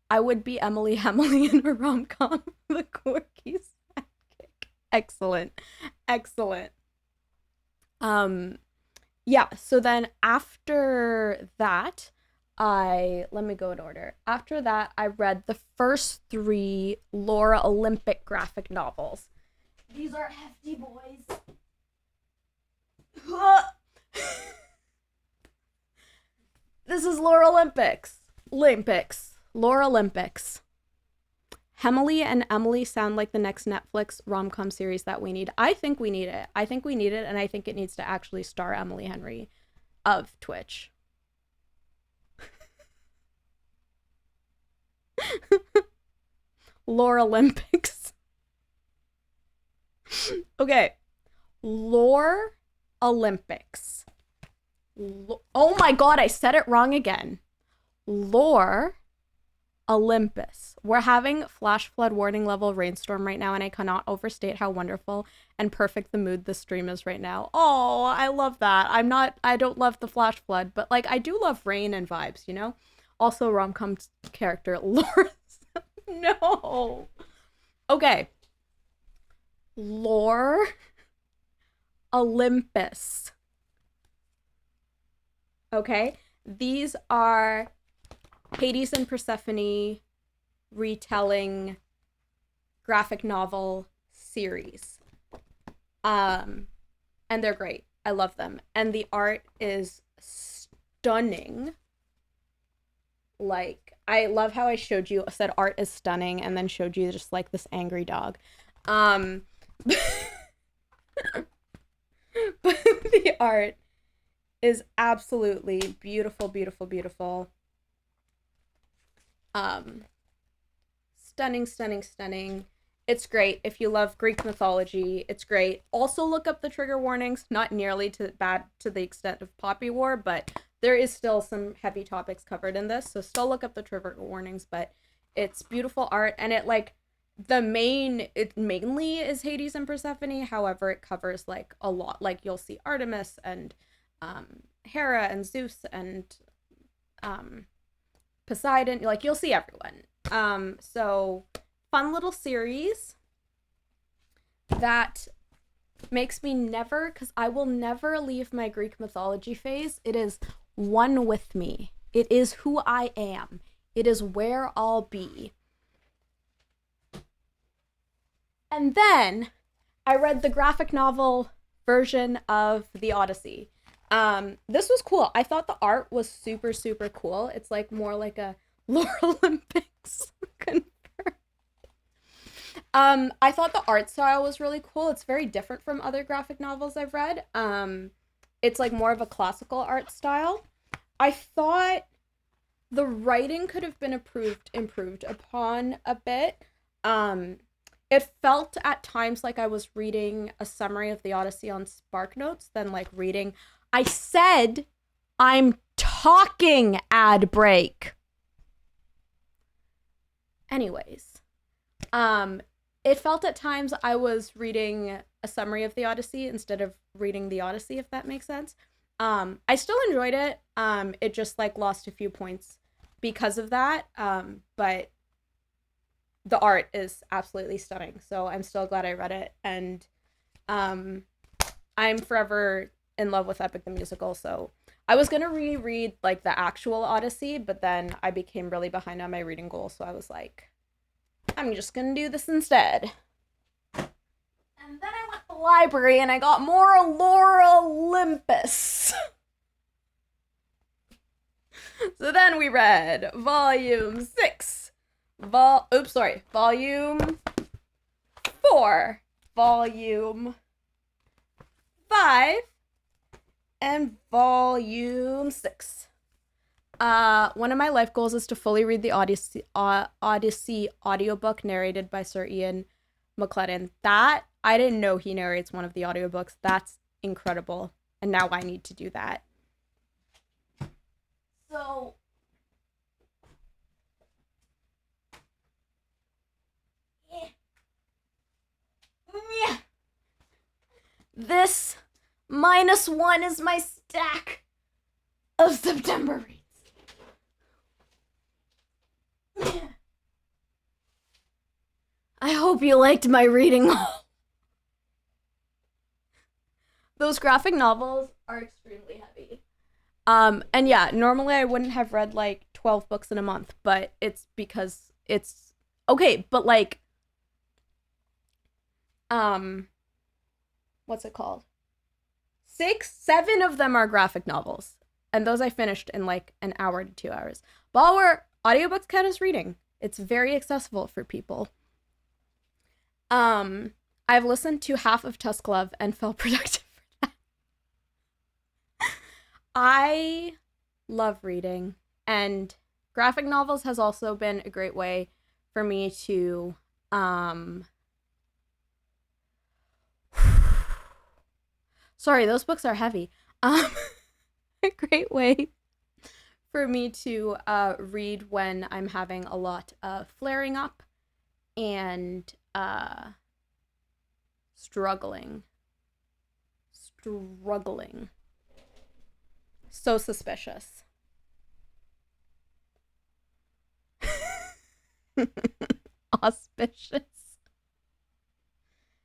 I would be Emily Hemley in a rom-com. The quirky sidekick. Excellent. Excellent. Yeah, so then after that, let me go in order. After that, I read the first 3 Laura Olympic graphic novels. These are hefty boys. This is Laura Olympics. Laura Olympics. Hemily and Emily sound like the next Netflix rom-com series that we need. I think we need it. I think we need it, and I think it needs to actually star Emily Henry of Twitch. Lore Olympics. Okay. Lore Olympics. Oh my god, I said it wrong again. Lore Olympus. We're having flash flood warning level rainstorm right now, and I cannot overstate how wonderful and perfect the mood this stream is right now. Oh, I love that. I don't love the flash flood, but like I do love rain and vibes, you know? Also rom-com character Lore. No. Okay. Lore Olympus. Okay? These are Hades and Persephone retelling graphic novel series. And they're great. I love them. And the art is stunning. like I love how I showed you said art is stunning and then showed you just like this angry dog. Um but the art is absolutely beautiful, beautiful, beautiful. Um Stunning, stunning, stunning. It's great. If you love Greek mythology, it's great. Also look up the trigger warnings, not nearly to bad to the extent of Poppy War, but there is still some heavy topics covered in this. So still look up the trigger warnings, but it's beautiful art and it like it mainly is Hades and Persephone. However, it covers like a lot. Like you'll see Artemis and Hera and Zeus and um Poseidon. Like you'll see everyone. So fun little series that makes me never, because I will never leave my Greek mythology phase. It is one with me. It is who I am. It is where I'll be. And then I read the graphic novel version of the Odyssey. This was cool. I thought the art was super, super cool. It's like more like a Lore Olympics. I thought the art style was really cool. It's very different from other graphic novels I've read. It's like more of a classical art style. I thought the writing could have been improved upon a bit. It felt at times like I was reading a summary of the Odyssey on SparkNotes than like reading. I said I'm talking ad break. Anyways, it felt at times I was reading a summary of the Odyssey instead of reading the Odyssey, if that makes sense. I still enjoyed it. It just like lost a few points because of that. But the art is absolutely stunning. So I'm still glad I read it. And I'm forever in love with Epic the Musical. So I was going to reread like the actual Odyssey, but then I became really behind on my reading goal. So I was like, I'm just going to do this instead. And then I went to the library and I got more Lore Olympus. So then we read volume 6. Volume 4. Volume 5. And volume 6. One of my life goals is to fully read the Odyssey audiobook narrated by Sir Ian McLaren. That, I didn't know he narrates one of the audiobooks. That's incredible. And now I need to do that. So, this -1 is my stack of September reads. I hope you liked my reading. Those graphic novels are extremely heavy. And yeah, normally I wouldn't have read like 12 books in a month, but it's because it's okay, but like what's it called? 7 of them are graphic novels. And those I finished in like an hour to 2 hours. But all were audiobooks count as reading. It's very accessible for people. I've listened to half of Tusk Love and felt productive for that. I love reading, and graphic novels has also been a great way for me to sorry, those books are heavy. A great way for me to read when I'm having a lot of flaring up and struggling. So suspicious. Auspicious.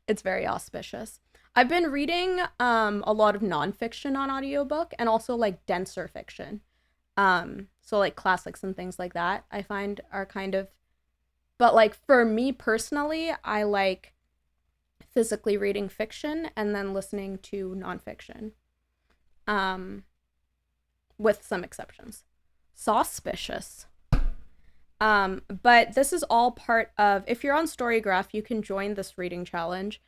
It's very auspicious. I've been reading a lot of nonfiction on audiobook and also like denser fiction. So like classics and things like that I find are kind of, but like for me personally, I like physically reading fiction and then listening to nonfiction. With some exceptions. Sauspicious. But this is all part of, if you're on Storygraph, you can join this reading challenge.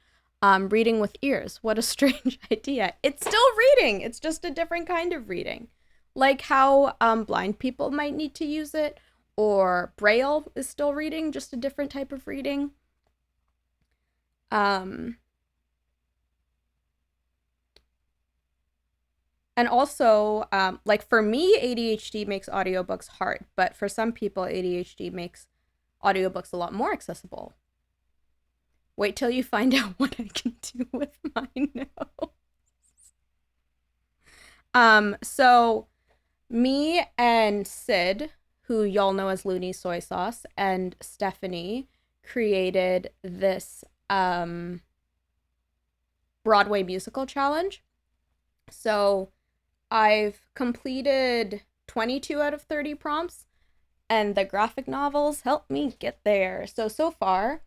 Reading with ears. What a strange idea. It's still reading. It's just a different kind of reading. Like how blind people might need to use it, or Braille is still reading, just a different type of reading. And also, like for me, ADHD makes audiobooks hard, but for some people, ADHD makes audiobooks a lot more accessible. Wait till you find out what I can do with my notes. So me and Sid, who y'all know as Looney Soy Sauce, and Stephanie created this Broadway musical challenge. So I've completed 22 out of 30 prompts, and the graphic novels helped me get there. So far,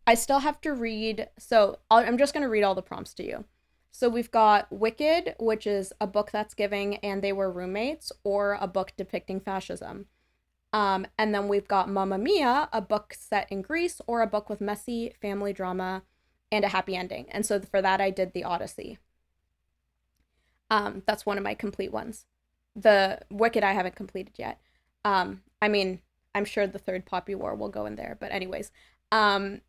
I still have to read. So I'm just going to read all the prompts to you. So we've got Wicked, which is a book that's giving And They Were Roommates, or a book depicting fascism. And then we've got Mamma Mia, a book set in Greece, or a book with messy family drama and a happy ending. And so for that, I did The Odyssey. That's one of my complete ones. The Wicked I haven't completed yet. I mean, I'm sure the third Poppy War will go in there. But anyways, Storygraph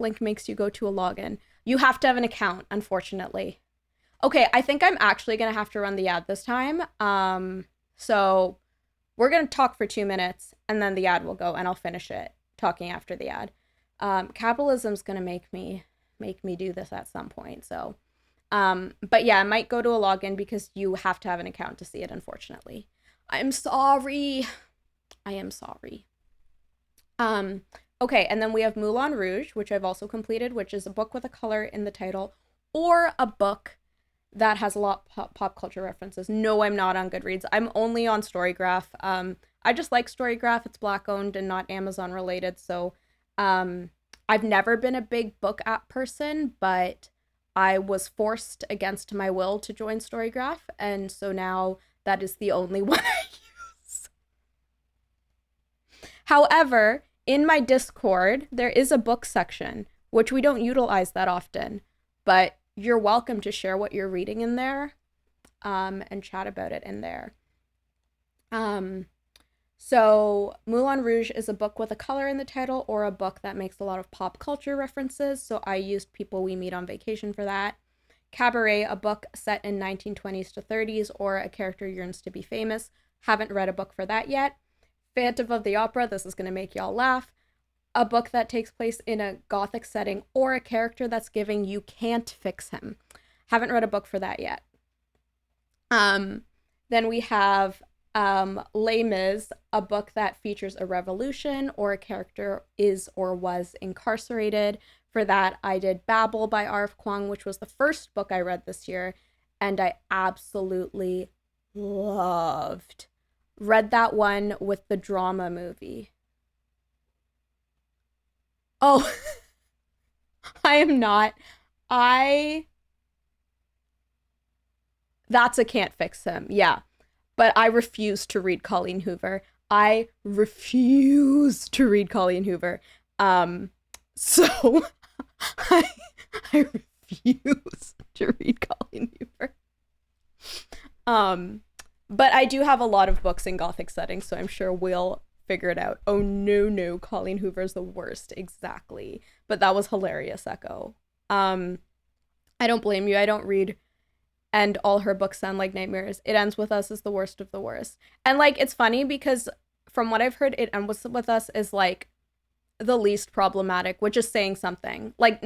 link makes you go to a login. You have to have an account, unfortunately. Okay, I think I'm actually going to have to run the ad this time. So we're going to talk for 2 minutes, and then the ad will go, and I'll finish it talking after the ad. Capitalism's going to make me do this at some point, so... but yeah, I might go to a login because you have to have an account to see it, unfortunately. I'm sorry. I am sorry. Okay, and then we have Moulin Rouge, which I've also completed, which is a book with a color in the title, or a book that has a lot of pop culture references. No, I'm not on Goodreads. I'm only on Storygraph. I just like Storygraph. It's Black owned and not Amazon related, so I've never been a big book app person, but I was forced against my will to join Storygraph, and so now that is the only one I use. However, in my Discord, there is a book section, which we don't utilize that often, but you're welcome to share what you're reading in there, and chat about it in there. So Moulin Rouge is a book with a color in the title, or a book that makes a lot of pop culture references, so I used People We Meet on Vacation for that. Cabaret, a book set in 1920s to 30s, or a character yearns to be famous. Haven't read a book for that yet. Phantom of the Opera, this is going to make y'all laugh. A book that takes place in a gothic setting, or a character that's giving You Can't Fix Him. Haven't read a book for that yet. Then we have Les Mis, a book that features a revolution, or a character is or was incarcerated. For that, I did Babel by R.F. Kuang, which was the first book I read this year, and I absolutely loved. Read that one with the drama movie. Oh, I am not. That's a Can't Fix Him, yeah. But I refuse to read Colleen Hoover. I refuse to read Colleen Hoover. So I refuse to read Colleen Hoover. But I do have a lot of books in gothic settings, so I'm sure we'll figure it out. Oh no, Colleen Hoover's the worst, exactly. But that was hilarious, Echo. I don't blame you. I don't read, and all her books sound like nightmares. It Ends With Us is the worst of the worst. And like, it's funny because from what I've heard, It Ends With Us is like the least problematic, which is saying something. Like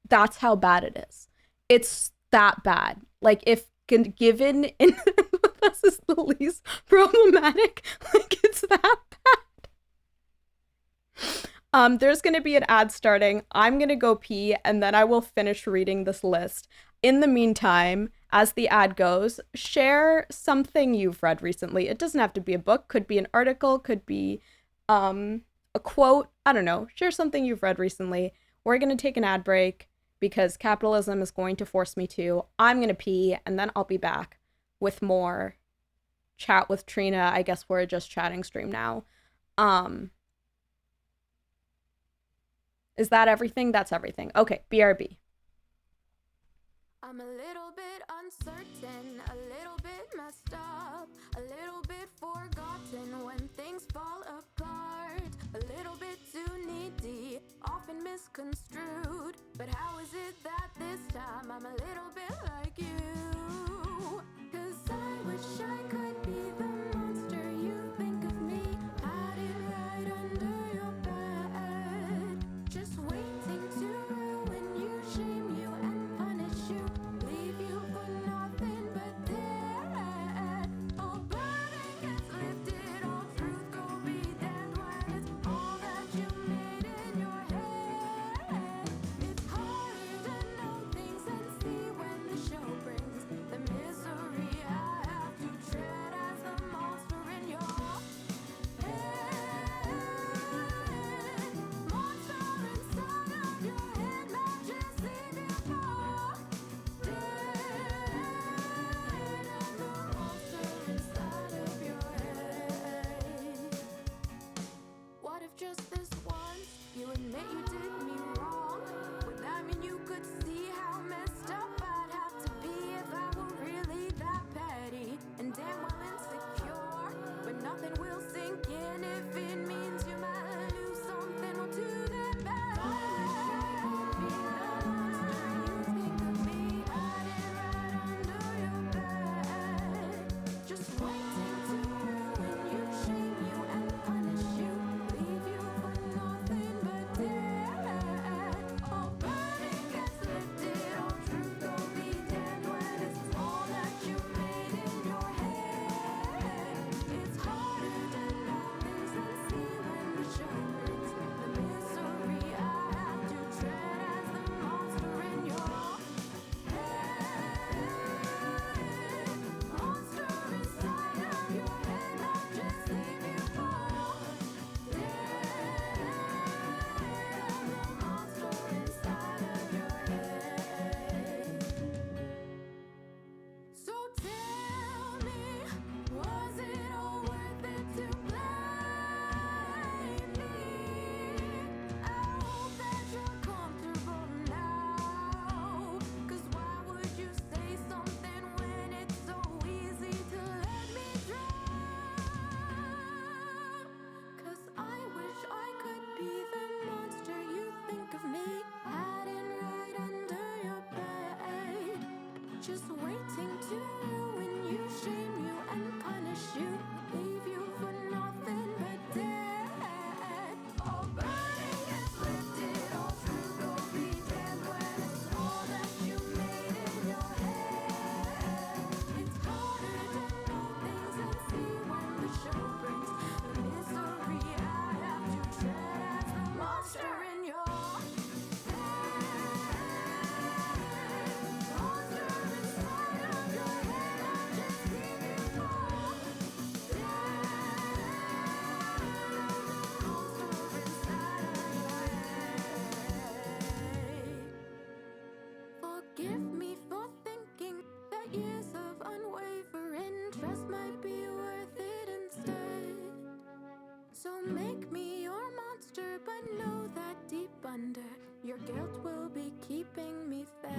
that's how bad it is. It's that bad. Like, if given In With Us is the least problematic, like, it's that bad. There's gonna be an ad starting. I'm gonna go pee, and then I will finish reading this list. In the meantime, as the ad goes, share something you've read recently. It doesn't have to be a book, could be an article, could be a quote. I don't know. Share something you've read recently. We're going to take an ad break because capitalism is going to force me to. I'm going to pee, and then I'll be back with more chat with Trina. I guess we're just chatting stream now. Um, is that everything? That's everything. Okay, BRB. I'm a little bit uncertain, a little bit messed up, a little bit forgotten when things fall apart, a little bit too needy, often misconstrued. But how is it that this time I'm a little bit like you? 'Cause I wish I could be the monster you think of me, hiding right under your bed, just waiting to ruin you, shame you, and punish you, leave you for nothing but dead. All burden gets lifted, all truth go be damned when it's all that you made in your head. It's harder to know things and see when the show brings the misery I have to tread as the monster in your head. Monster inside of your head might just leave you for dead. I'm the monster inside of your head. What if just this once you admit you did me wrong? Would that mean you could see how messed up I'd have to be if I were really that petty and damn well insecure? But nothing will sink in if it means you might lose something or too damn bad. I wish I could be the monster you think of me, hiding right under your bed, just waiting to ruin you, shame you, and punish you, leave you for nothing but dead. All burden gets lifted, all truth go be damned when it's all that you made in your head. It's harder to know things and see when the show brings the misery I have to tread as the monster in your head. Monster inside of your head might just leave you for dead. I'm the monster inside of your head. So tell me, was it all worth it to blame me? I hope that you're comfortable now. 'Cause why would you say something when it's so easy to let me drown? 'Cause I wish I could be the monster you think of me, hiding right under your bed, just waiting to ruin you, shame you, and punish you, leave you for nothing but dead. All burden gets lifted, all truth go be damned when it's all that you made in your head. It's harder to know things and see when the show brings the misery I have to tread as the monster in your head. Monster inside of your head might just leave you for dead. Monster inside of your head. Forgive me for thinking that years of unwavering trust might be worth it instead. So make me your monster, but know that deep under your guilt will be keeping me fed.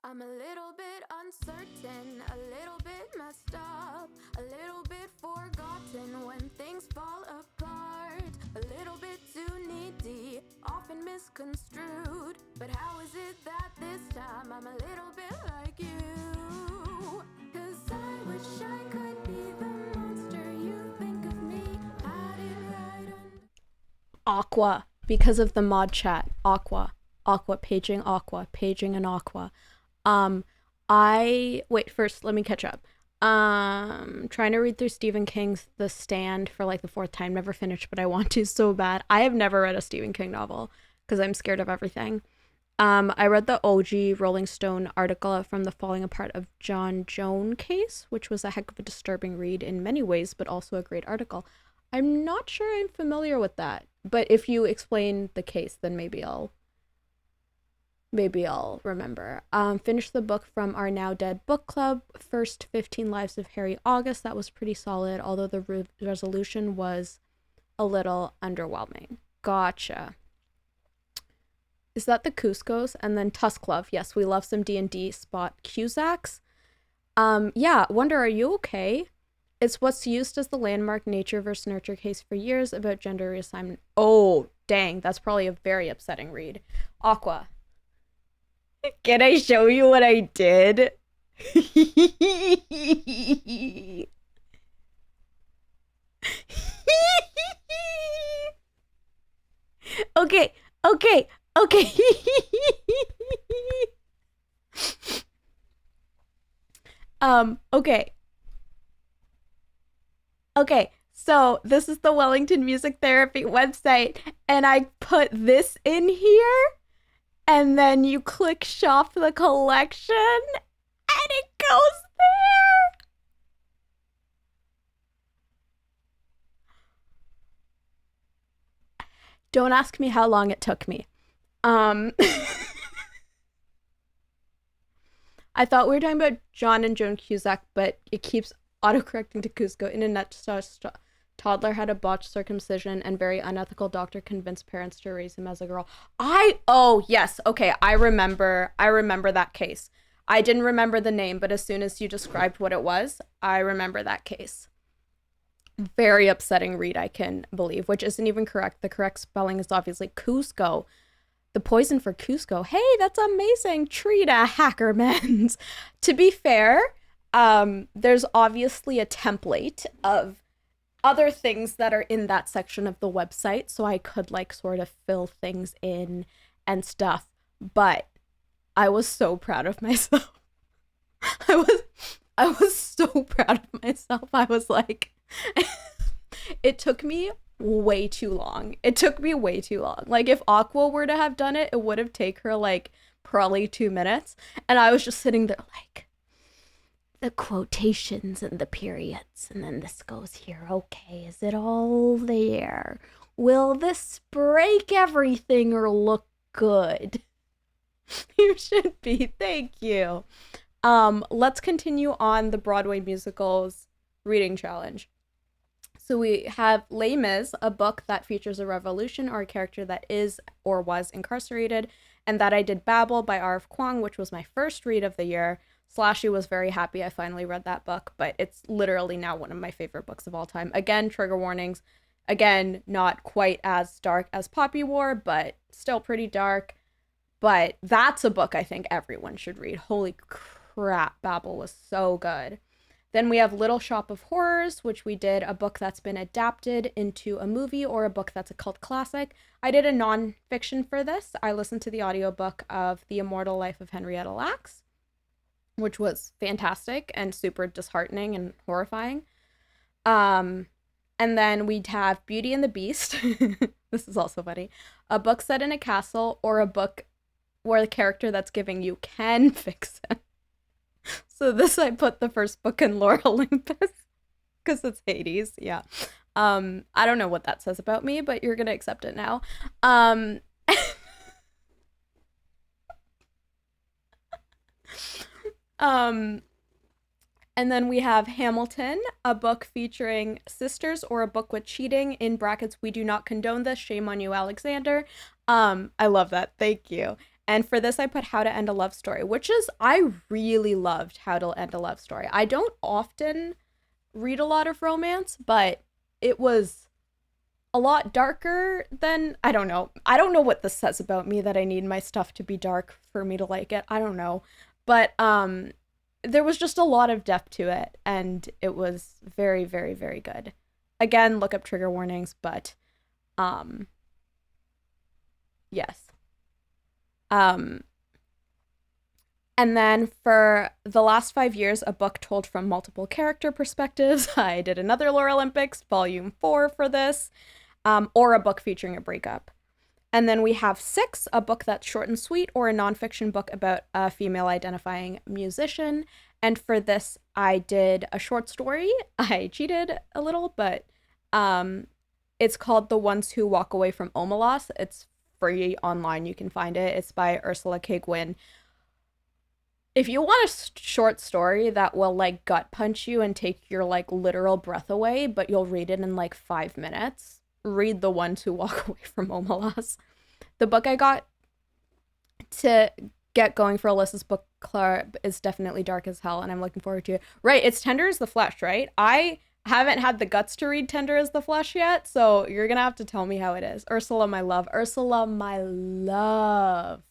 I'm a little bit uncertain, a little bit messed up, a little bit forgotten when things fall apart, a little bit too needy, often misconstrued. But how is it that this time I'm a little bit like you? 'Cause I wish I could be the monster you think of me, hiding right under. Aqua, because of the mod chat. Aqua. Paging and Aqua. Wait, first let me catch up. Trying to read through Stephen King's The Stand for like the fourth time, never finished, but I want to so bad. I have never read a Stephen King novel because I'm scared of everything. I read the OG Rolling Stone article from the falling apart of John Joan case, which was a heck of a disturbing read in many ways, but also a great article. I'm not sure I'm familiar with that, but if you explain the case, then maybe I'll Maybe I'll remember. Finished the book from our now dead book club, First 15 Lives of Harry August. That was pretty solid, although the resolution was a little underwhelming. Gotcha. Is that the Cusco's? And then Tusklove. Yes, we love some D&D spot Cusacks. Yeah, Wonder, are you okay? It's what's used as the landmark nature versus nurture case for years about gender reassignment. Oh, dang, that's probably a very upsetting read. Aqua, can I show you what I did? Okay, okay, okay. Okay. Okay. So this is the Wellington Music Therapy website, and I put this in here, and then you click shop the collection, and it goes there. Don't ask me how long it took me. I thought we were talking about John and Joan Cusack, but it keeps autocorrecting to Cusco. In a nutshell, toddler had a botched circumcision and very unethical doctor convinced parents to raise him as a girl. Oh yes, okay, I remember that case. I didn't remember the name, but as soon as you described what it was, I remember that case. Very upsetting read, I can believe, which isn't even correct. The correct spelling is obviously Cusco. The poison for Cusco. Hey, that's amazing. Trina Hackermans. To be fair, there's obviously a template of other things that are in that section of the website, so I could like sort of fill things in and stuff. But I was so proud of myself. I was so proud of myself. I was like, it took me way too long. It took me way too long. Like if Aqua were to have done it, it would have taken her like probably 2 minutes. And I was just sitting there like the quotations and the periods. And then this goes here. Okay, is it all there? Will this break everything or look good? You should be. Thank you. Let's continue on the Broadway musicals reading challenge. So we have Les Mis, a book that features a revolution or a character that is or was incarcerated, and That I Did Babel by R.F. Kuang, which was my first read of the year. Slashy was very happy I finally read that book, but it's literally now one of my favorite books of all time. Again, trigger warnings. Again, not quite as dark as Poppy War, but still pretty dark. But that's a book I think everyone should read. Holy crap, Babel was so good. Then we have Little Shop of Horrors, which we did a book that's been adapted into a movie or a book that's a cult classic. I did a nonfiction for this. I listened to the audiobook of The Immortal Life of Henrietta Lacks, which was fantastic and super disheartening and horrifying. And then we'd have Beauty and the Beast. This is also funny. A book set in a castle or a book where the character that's giving you can fix it. So this, I put the first book in Lore Olympus because it's Hades. Yeah. I don't know what that says about me, but you're going to accept it now. And then we have Hamilton, a book featuring sisters or a book with cheating. In brackets, we do not condone this. Shame on you, Alexander. I love that. Thank you. And for this, I put How to End a Love Story, which is, I really loved How to End a Love Story. I don't often read a lot of romance, but it was a lot darker than, I don't know. I don't know what this says about me that I need my stuff to be dark for me to like it. I don't know. But there was just a lot of depth to it, and it was very, very, very good. Again, look up trigger warnings, but yes. And then for the last 5 years, a book told from multiple character perspectives. I did another Lore Olympics, volume 4 for this, or a book featuring a breakup. And then we have 6, a book that's short and sweet, or a nonfiction book about a female identifying musician. And for this, I did a short story. I cheated a little, but it's called The Ones Who Walk Away from Omelas. It's free online. You can find it. It's by Ursula K. Guin. If you want a short story that will like gut punch you and take your like literal breath away, but you'll read it in like 5 minutes, read The One to Walk Away from Omelas. The book I got to get going for Alyssa's book club is definitely dark as hell, and I'm looking forward to it. Right, it's Tender as the Flesh, right? I haven't had the guts to read Tender as the Flesh yet, so you're gonna have to tell me how it is. Ursula, my love. Ursula, my love.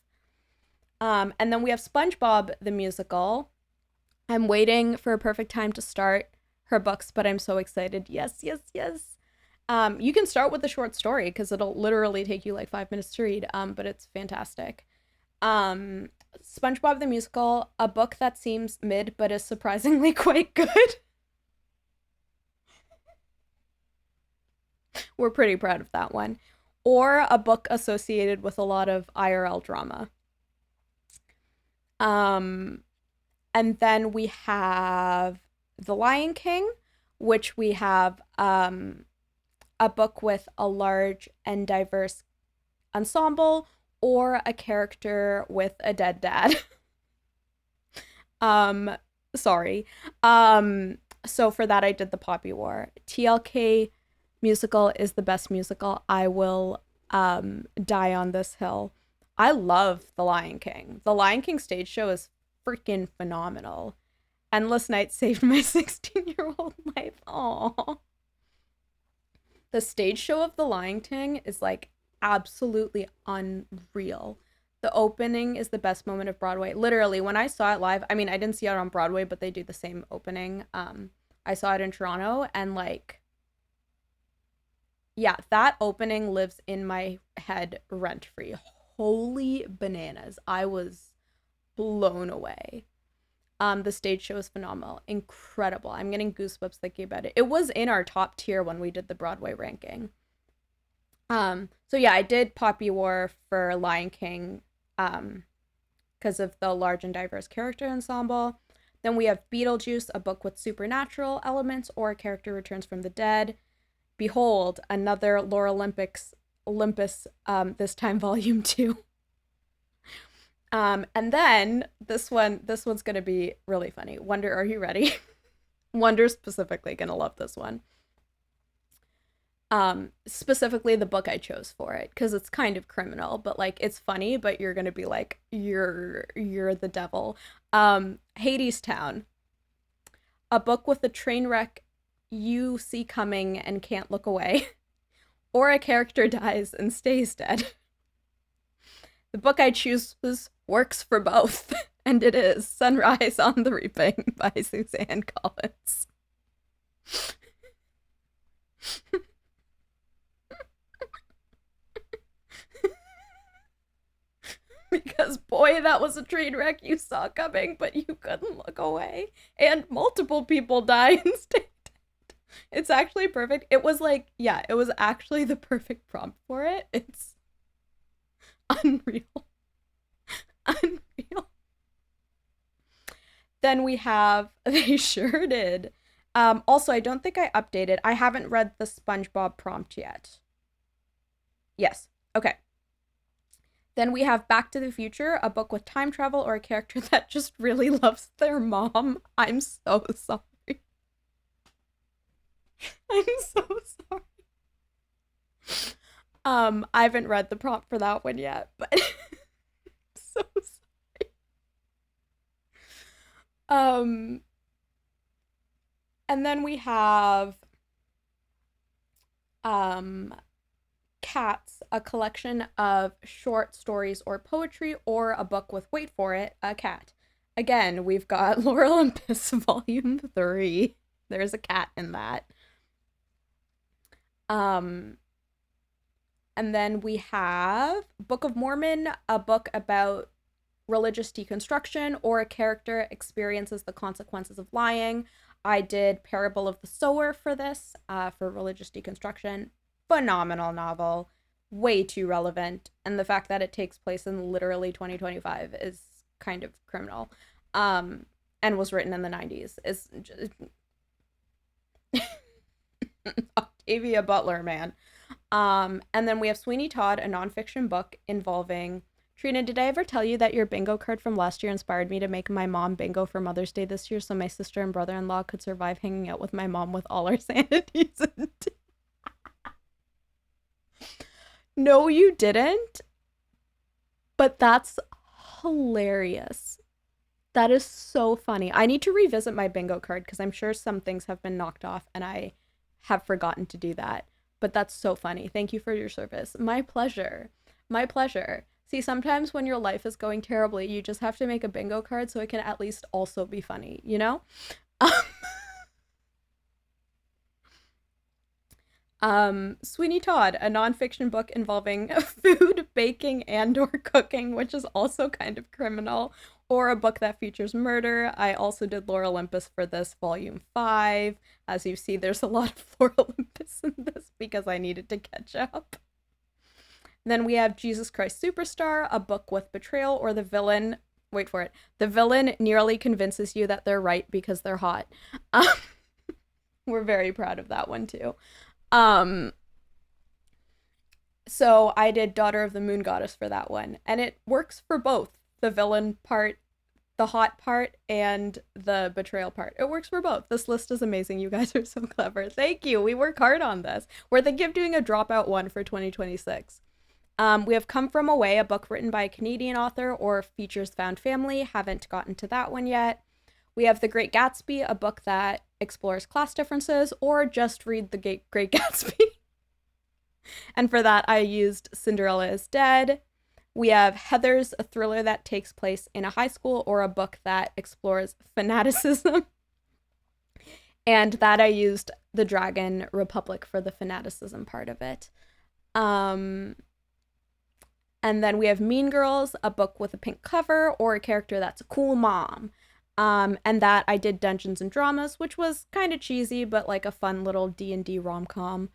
And then we have SpongeBob the musical. I'm waiting for a perfect time to start her books, but I'm so excited. Yes, yes, yes. You can start with the short story because it'll literally take you like 5 minutes to read, but it's fantastic. SpongeBob the musical, a book that seems mid but is surprisingly quite good. We're pretty proud of that one. Or a book associated with a lot of IRL drama. And then we have The Lion King, which we have a book with a large and diverse ensemble, or a character with a dead dad. Sorry. So for that I did The Poppy War. TLK musical is the best musical. I will die on this hill. I love The Lion King. The Lion King stage show is freaking phenomenal. Endless Night saved my 16-year-old life. Aww. The stage show of The Lion King is like absolutely unreal. The opening is the best moment of Broadway. Literally, when I saw it live, I mean, I didn't see it on Broadway, but they do the same opening. I saw it in Toronto, and like, yeah, that opening lives in my head rent-free. Holy bananas. I was blown away. The stage show is phenomenal. Incredible. I'm getting goosebumps thinking about it. It was in our top tier when we did the Broadway ranking. So yeah, I did Poppy War for Lion King because of the large and diverse character ensemble. Then we have Beetlejuice, a book with supernatural elements or a character returns from the dead. Behold, another Lore Olympus, this time volume 2. And then this one's gonna be really funny. Wonder, are you ready? Wonder specifically gonna love this one. Specifically the book I chose for it, because it's kind of criminal, but like it's funny, but you're gonna be like, you're the devil. Hades Town, a book with a train wreck you see coming and can't look away, or a character dies and stays dead. The book I choose works for both, and it is Sunrise on the Reaping by Suzanne Collins. Because boy, that was a train wreck you saw coming, but you couldn't look away. And multiple people die and stay dead. It's actually perfect. It was like, yeah, it was actually the perfect prompt for it. It's unreal. Unreal. Then we have, they sure did. Also, I don't think I updated. I haven't read the SpongeBob prompt yet. Yes. Okay. Then we have Back to the Future, a book with time travel or a character that just really loves their mom. I'm so sorry. I'm so sorry. I haven't read the prompt for that one yet, but so sorry. And then we have Cats, a collection of short stories or poetry, or a book with, wait for it, a cat. Again, we've got Lore Olympus Volume 3. There's a cat in that. And then we have Book of Mormon, a book about religious deconstruction, or a character experiences the consequences of lying. I did Parable of the Sower for this, for religious deconstruction. Phenomenal novel, way too relevant, and the fact that it takes place in literally 2025 is kind of criminal, and was written in the 90s. Is just... Octavia Butler, man. And then we have Sweeney Todd, a nonfiction book involving Trina. Did I ever tell you that your bingo card from last year inspired me to make my mom bingo for Mother's Day this year so my sister and brother-in-law could survive hanging out with my mom with all our sanities? No, you didn't. But that's hilarious. That is so funny. I need to revisit my bingo card because I'm sure some things have been knocked off and I have forgotten to do that. But that's so funny. Thank you for your service. My pleasure. My pleasure. See, sometimes when your life is going terribly, you just have to make a bingo card so it can at least also be funny, you know? Sweeney Todd, a nonfiction book involving food, baking, and or cooking, which is also kind of criminal, or a book that features murder. I also did Lore Olympus for this, volume 5. As you see, there's a lot of Lore Olympus in this because I needed to catch up. Then we have Jesus Christ Superstar, a book with betrayal or the villain. Wait for it. The villain nearly convinces you that they're right because they're hot. We're very proud of that one too. So I did Daughter of the Moon Goddess for that one, and it works for both the villain part, the hot part, and the betrayal part. It works for both. This list is amazing. You guys are so clever. Thank you. We work hard on this. We're thinking of doing a dropout one for 2026. We have Come From Away, a book written by a Canadian author or features found family. Haven't gotten to that one yet. We have The Great Gatsby, a book that explores class differences, or just read The Great Gatsby. And for that, I used Cinderella is Dead. We have Heathers, a thriller that takes place in a high school, or a book that explores fanaticism. And that I used The Dragon Republic for the fanaticism part of it. And then we have Mean Girls, a book with a pink cover, or a character that's a cool mom. And that I did Dungeons and Dramas, which was kind of cheesy, but like a fun little D&D rom-com.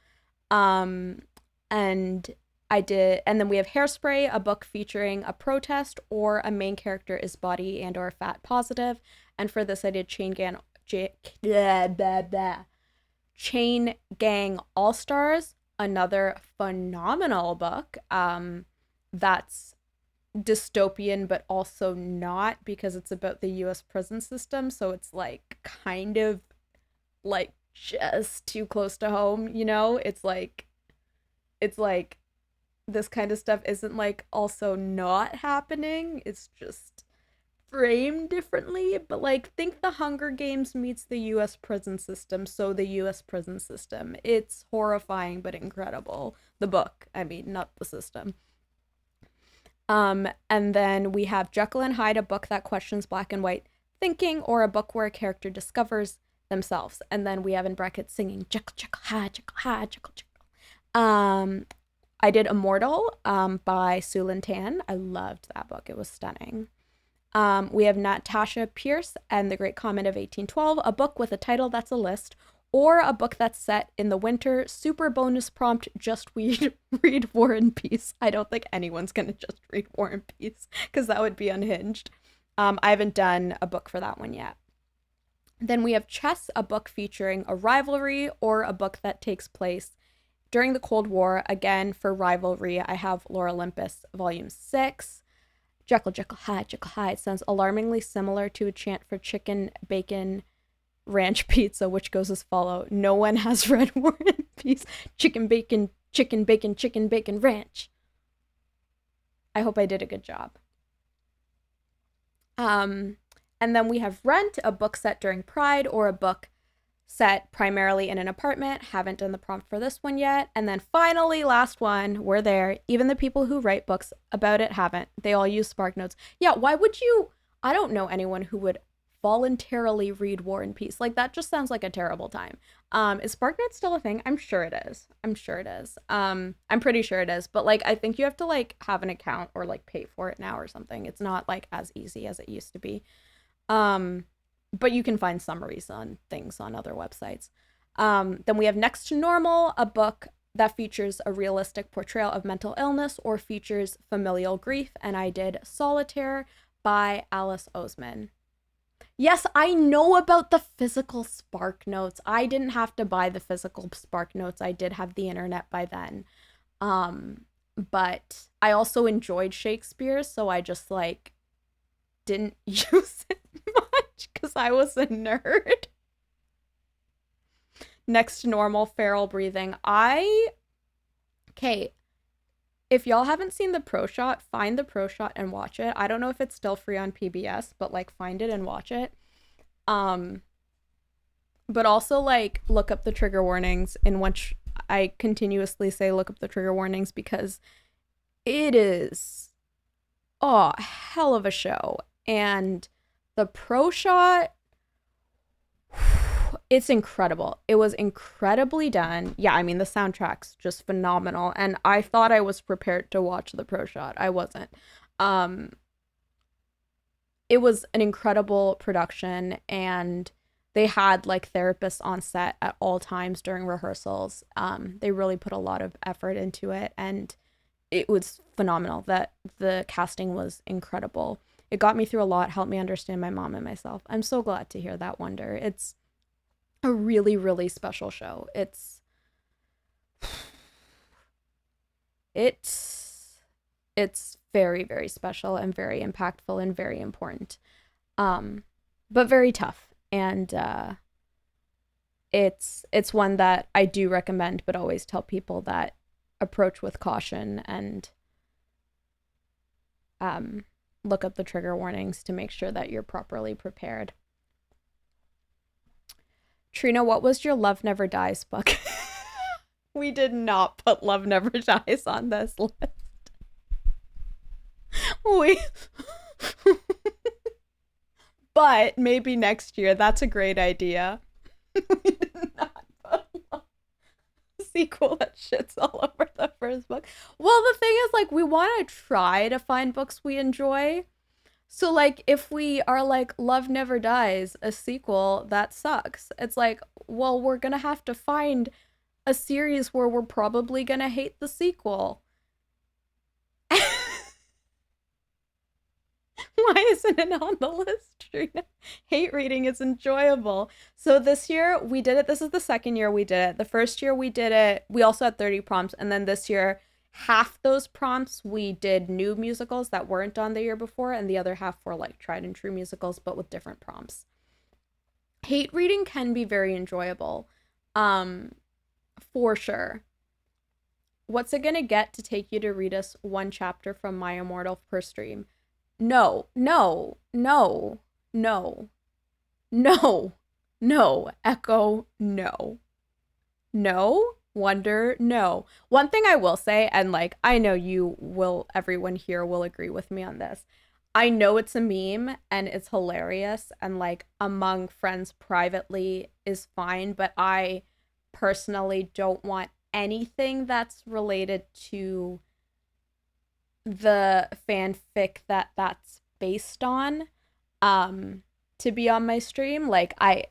And then we have Hairspray, a book featuring a protest or a main character is body and or fat positive. And for this, I did Chain Gang All-Stars, another phenomenal book. That's dystopian, but also not, because it's about the US prison system. So it's like kind of like just too close to home, you know? It's like this kind of stuff isn't like also not happening. It's just framed differently. But like, think the Hunger Games meets the US prison system. So the US prison system. It's horrifying but incredible. The book, I mean, not the system. And then we have Jekyll and Hyde, a book that questions black and white thinking, or a book where a character discovers themselves. And then we have in brackets singing Jekyll, Jekyll, Hyde, Jekyll, Hyde, Jekyll, Jekyll. I did Immortal by Sue Lin Tan. I loved that book. It was stunning. We have Natasha Pierce and The Great Comet of 1812, a book with a title that's a list, or a book that's set in the winter. Super bonus prompt, just read War and Peace. I don't think anyone's going to just read War and Peace because that would be unhinged. I haven't done a book for that one yet. Then we have Chess, a book featuring a rivalry or a book that takes place during the Cold War. Again, for rivalry, I have Lore Olympus, Volume 6. Jekyll, Jekyll, Hyde sounds alarmingly similar to a chant for chicken, bacon, ranch pizza, which goes as follow. No one has read War and Peace. Chicken, bacon, chicken, bacon, chicken, bacon, ranch. I hope I did a good job. And then we have Rent, a book set during Pride, or a book set primarily in an apartment. Haven't done the prompt for this one yet. And then finally, last one, we're there. Even the people who write books about it haven't. They all use SparkNotes. Yeah, why would you? I don't know anyone who would voluntarily read War and Peace. Like, that just sounds like a terrible time. Is SparkNotes still a thing? I'm sure it is. I'm pretty sure it is. But like, I think you have to like have an account or like pay for it now or something. It's not like as easy as it used to be. But you can find summaries on things on other websites. Then we have Next to Normal, a book that features a realistic portrayal of mental illness or features familial grief. And I did Solitaire by Alice Oseman. Yes, I know about the physical Spark Notes. I didn't have to buy the physical Spark Notes. I did have the internet by then. Um, but I also enjoyed Shakespeare, so I just like didn't use it much because I was a nerd. Next to normal feral breathing. Okay, if y'all haven't seen the Pro Shot, find the Pro Shot and watch it. I don't know if it's still free on PBS, but like find it and watch it. Um, but also like look up the trigger warnings, in which I continuously say look up the trigger warnings because it is hell of a show. And the Pro Shot, it's incredible. It was incredibly done. Yeah, I mean the soundtrack's just phenomenal, and I thought I was prepared to watch the Pro Shot. I wasn't. Um it was an incredible production, and they had like therapists on set at all times during rehearsals. They really put a lot of effort into it, and it was phenomenal. That the casting was incredible. It got me through a lot, helped me understand my mom and myself. I'm so glad to hear that, Wonder. It's a really, really special show. It's very, very special and very impactful and very important. But very tough. And it's one that I do recommend, but always tell people that approach with caution and look up the trigger warnings to make sure that you're properly prepared. Trina, what was your Love Never Dies book? We did not put Love Never Dies on this list. We but maybe next year. That's a great idea. We did not put a sequel that shits all over the first book. Well, the thing is, like, we want to try to find books we enjoy. So, like, if we are like, Love Never Dies, a sequel, that sucks. It's like, well, we're gonna have to find a series where we're probably gonna hate the sequel. Why isn't it on the list, Trina? Hate reading is enjoyable. So this year we did it. This is the second year we did it. The first year we did it, we also had 30 prompts. And then this year, half those prompts we did new musicals that weren't done the year before. And the other half were like tried and true musicals, but with different prompts. Hate reading can be very enjoyable. For sure. What's it gonna get to take you to read us one chapter from My Immortal per stream? No, no, no, no, no, no, Echo, no. No, Wonder, no. One thing I will say, and like, I know everyone here will agree with me on this. I know it's a meme and it's hilarious, and like among friends privately is fine, but I personally don't want anything that's related to the fanfic that's based on to be on my stream. Like I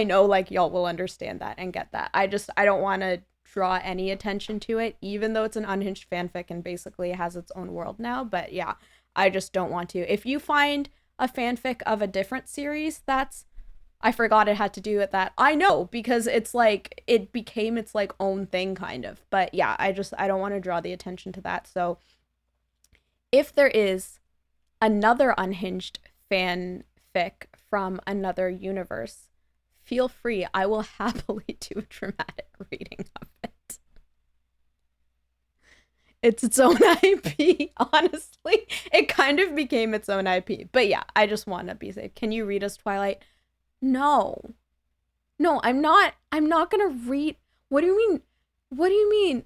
know like y'all will understand that and get that. I don't want to draw any attention to it, even though it's an unhinged fanfic and basically has its own world now. But yeah, I just don't want to. If you find a fanfic of a different series that's, I forgot it had to do with that. I know, because it's like it became its like own thing kind of. But yeah, I don't want to draw the attention to that. So if there is another unhinged fanfic from another universe, feel free. I will happily do a dramatic reading of it. It's its own IP, honestly. It kind of became its own IP. But yeah, I just want to be safe. Can you read us Twilight? No. No, I'm not gonna read. What do you mean? What do you mean?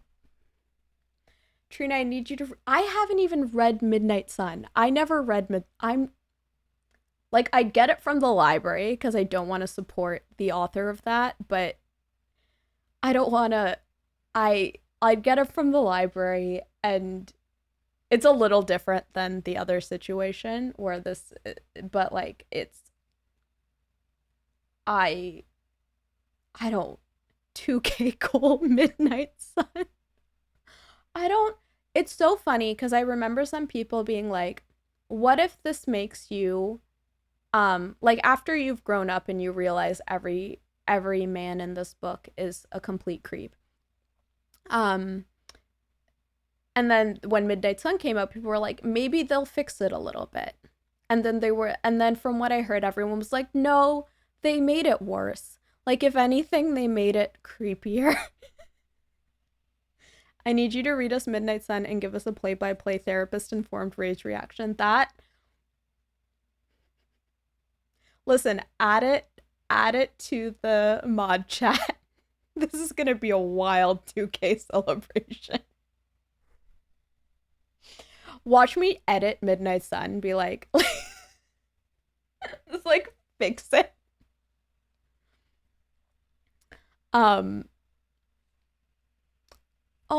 Trina, I need you to. I haven't even read Midnight Sun. I never read I'm like, I get it from the library because I don't want to support the author of that, but I don't want to. I get it from the library, and it's a little different than the other situation where this, but like I don't 2K cool Midnight Sun. I don't. It's so funny because I remember some people being like, what if this makes you Like after you've grown up and you realize every man in this book is a complete creep. Um, and then when Midnight Sun came out, people were like, maybe they'll fix it a little bit. And then from what I heard, everyone was like, no, they made it worse. Like, if anything, they made it creepier. I need you to read us Midnight Sun and give us a play-by-play therapist-informed rage reaction. Listen, add it to the mod chat. This is gonna be a wild 2K celebration. Watch me edit Midnight Sun and be like, just like fix it. Oh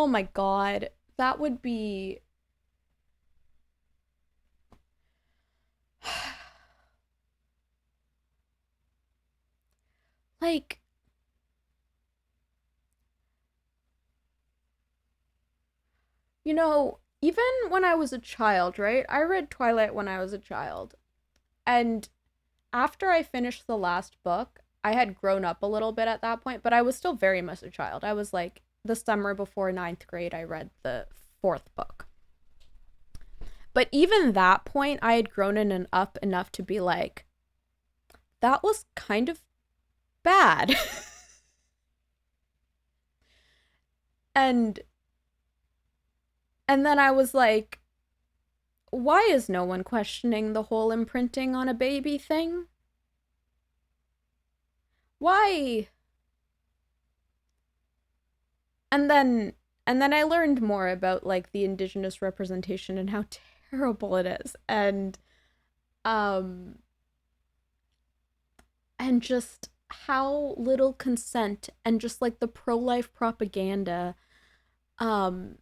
my god, that would be like, even when I was a child, right? I read Twilight when I was a child. And after I finished the last book, I had grown up a little bit at that point, but I was still very much a child. I was like the summer before ninth grade, I read the fourth book. But even that point, I had grown in and up enough to be like, that was kind of bad. and and then I was like, why is no one questioning the whole imprinting on a baby thing? Why? And then I learned more about like the indigenous representation and how terrible it is. Um and just how little consent and just like the pro-life propaganda. um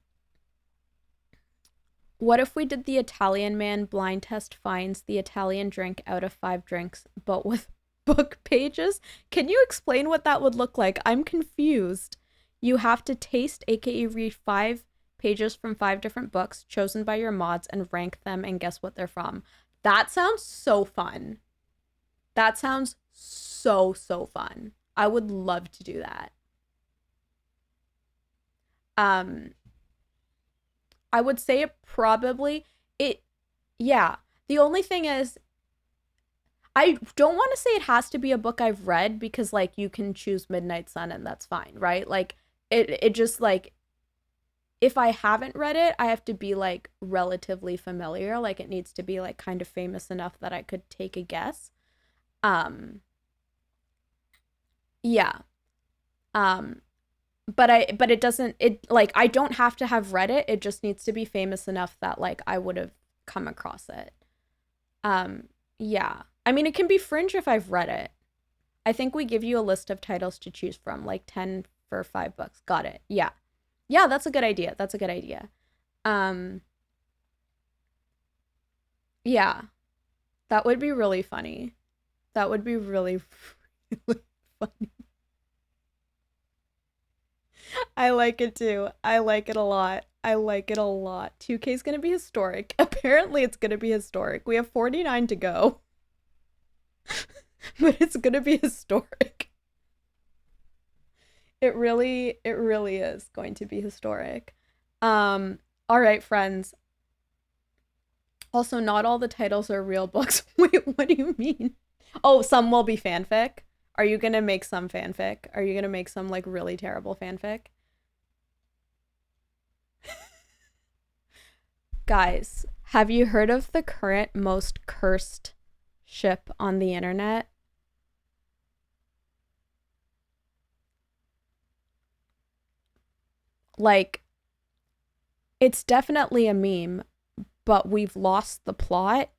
what if we did the Italian man blind test finds the Italian drink out of 5 drinks, but with book pages? Can you explain what that would look like? I'm confused. You have to taste, aka read 5 pages from 5 different books chosen by your mods and rank them and guess what they're from. That sounds so fun. That sounds so fun. I would love to do that. Um, I would say it yeah. The only thing is I don't want to say it has to be a book I've read because like you can choose Midnight Sun and that's fine, right? Like it just like if I haven't read it, I have to be like relatively familiar. Like it needs to be like kind of famous enough that I could take a guess. Um yeah. Um but it doesn't it like I don't have to have read it. It just needs to be famous enough that like I would have come across it. Um yeah. I mean it can be fringe if I've read it. I think we give you a list of titles to choose from, like 10 for 5 books. Got it. Yeah. Yeah, that's a good idea. That's a good idea. Um yeah, that would be really funny. That would be really really funny. I like it too. I like it a lot. I like it a lot. 2K is going to be historic. Apparently it's going to be historic. We have 49 to go. But it's going to be historic. It really is going to be historic. All right, friends. Also, not all the titles are real books. Wait, what do you mean? Oh, some will be fanfic. Are you gonna make some fanfic? Are you gonna make some like really terrible fanfic? Guys, have you heard of the current most cursed ship on the internet? Like, it's definitely a meme, but we've lost the plot.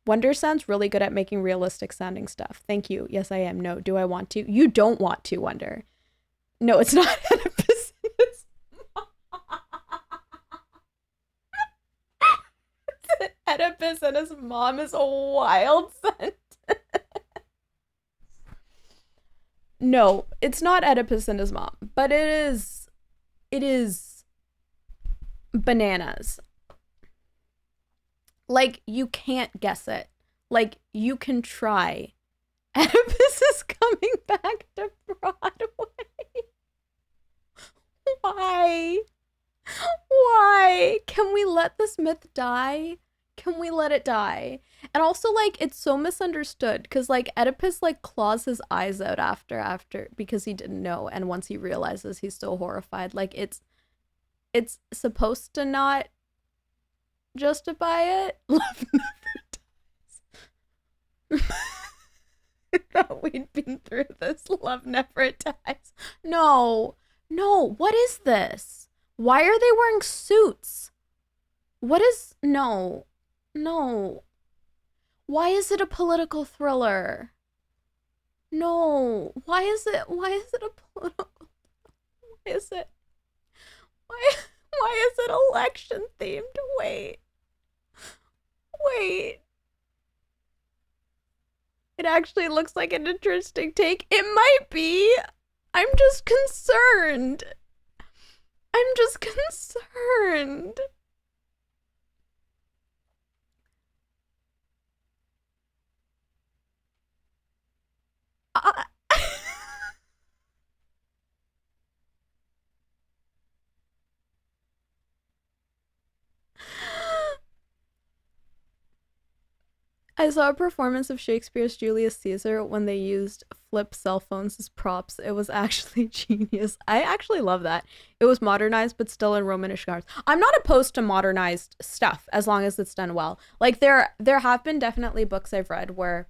Wonder sounds really good at making realistic sounding stuff. Thank you. Yes, I am. No, do I want to? You don't want to, Wonder. No, it's not Oedipus. Oedipus and his mom is a wild sentence. No, it's not Oedipus and his mom, but it is bananas. Like you can't guess it. Like, you can try. Oedipus is coming back to Broadway. Why? Why? Can we let this myth die? Can we let it die? And also, like, it's so misunderstood because, like, Oedipus, like, claws his eyes out after because he didn't know, and once he realizes, he's still horrified. Like, it's supposed to not justify it. Love never dies. I thought we'd been through this. Love never dies. No, what is this? Why are they wearing suits? What is, no. Why is it a political thriller? No. Why is it a political, why is it election themed? Wait. It actually looks like an interesting take. It might be. I'm just concerned. Uh, I saw a performance of Shakespeare's Julius Caesar when they used flip cell phones as props. It was actually genius. I actually love that. It was modernized, but still in Romanish garb. I'm not opposed to modernized stuff as long as it's done well. Like, there have been definitely books I've read where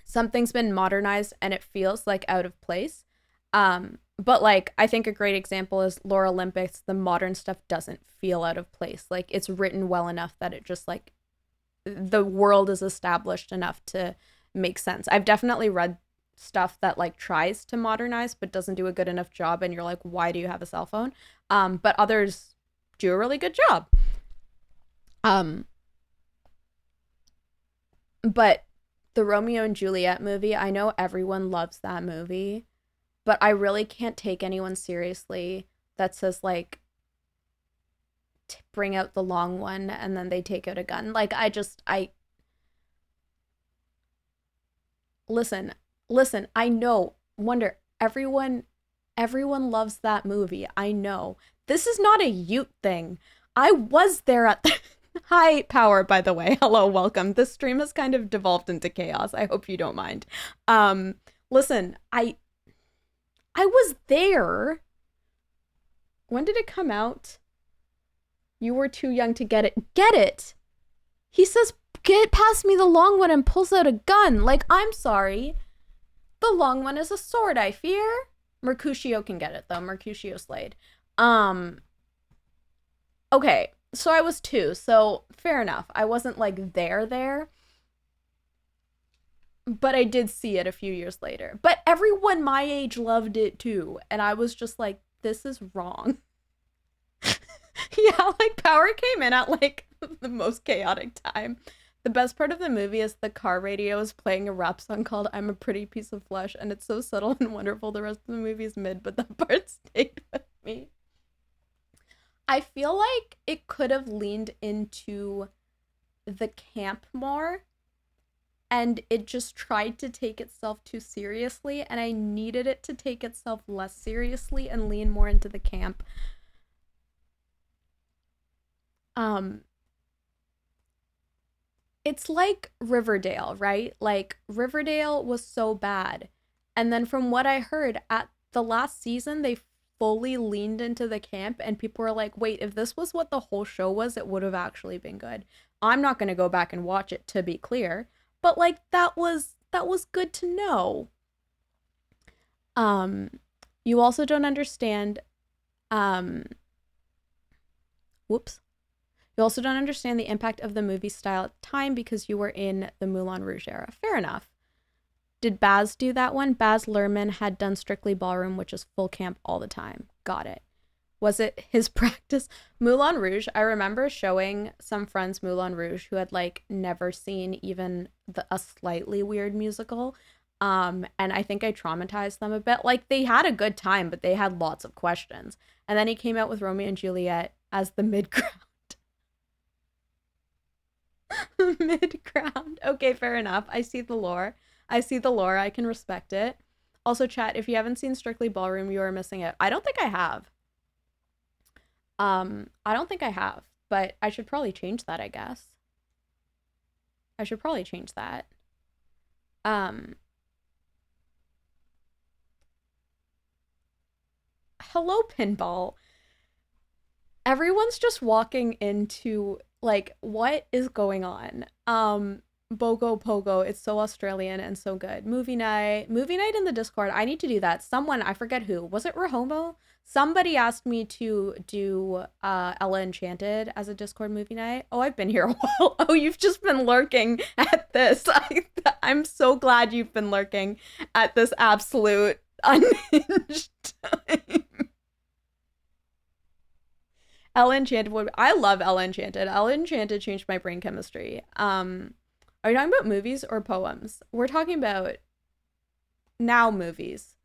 something's been modernized and it feels like out of place. But like, I think a great example is Lore Olympus. The modern stuff doesn't feel out of place. Like, it's written well enough that it just, like, the world is established enough to make sense. I've definitely read stuff that, like, tries to modernize but doesn't do a good enough job, and you're like, why do you have a cell phone? But others do a really good job. But the Romeo and Juliet movie, I know everyone loves that movie, but I really can't take anyone seriously that says, like, bring out the long one and then they take out a gun. Like, I listen, I know, wonder, everyone loves that movie. I know. This is not a Ute thing. I was there at the hi, Power, by the way. Hello, welcome. This stream has kind of devolved into chaos. I hope you don't mind. Listen, I was there. When did it come out? You were too young to get it. Get it! He says, get past me the long one, and pulls out a gun. Like, I'm sorry. The long one is a sword, I fear. Mercutio can get it, though. Mercutio Slade. Okay, so I was 2, so fair enough. I wasn't, like, there. But I did see it a few years later. But everyone my age loved it, too. And I was just like, this is wrong. Yeah, like, Power came in at, like, the most chaotic time. The best part of the movie is the car radio is playing a rap song called I'm a Pretty Piece of Flesh, and it's so subtle and wonderful. The rest of the movie is mid, but that part stayed with me. I feel like it could have leaned into the camp more, and it just tried to take itself too seriously, and I needed it to take itself less seriously and lean more into the camp. It's like Riverdale, right? Like, Riverdale was so bad. And then from what I heard, at the last season, they fully leaned into the camp, and people were like, wait, if this was what the whole show was, it would have actually been good. I'm not going to go back and watch it, to be clear, but, like, that was good to know. You also don't understand, whoops. You also don't understand the impact of the movie style at the time because you were in the Moulin Rouge era. Fair enough. Did Baz do that one? Baz Luhrmann had done Strictly Ballroom, which is full camp all the time. Got it. Was it his practice? Moulin Rouge, I remember showing some friends Moulin Rouge who had, like, never seen even a slightly weird musical. And I think I traumatized them a bit. Like, they had a good time, but they had lots of questions. And then he came out with Romeo and Juliet as the mid-ground. Mid ground. Okay, fair enough. I see the lore. I see the lore. I can respect it. Also, chat, if you haven't seen Strictly Ballroom, you are missing it. I don't think I have. I don't think I have, but I should probably change that, I guess. I should probably change that. Um, Hello, Pinball. Everyone's just walking into like what is going on? Bogo Pogo, it's so Australian and so good. Movie night in the Discord. I need to do that. Someone, I forget who, was it Rahomo? Somebody asked me to do Ella Enchanted as a Discord movie night. Oh, I've been here a while. Oh, you've just been lurking at this. I'm so glad you've been lurking at this absolute unhinged time. Ella Enchanted would. I love Ella Enchanted. Ella Enchanted changed my brain chemistry. Are you talking about movies or poems? We're talking about now movies.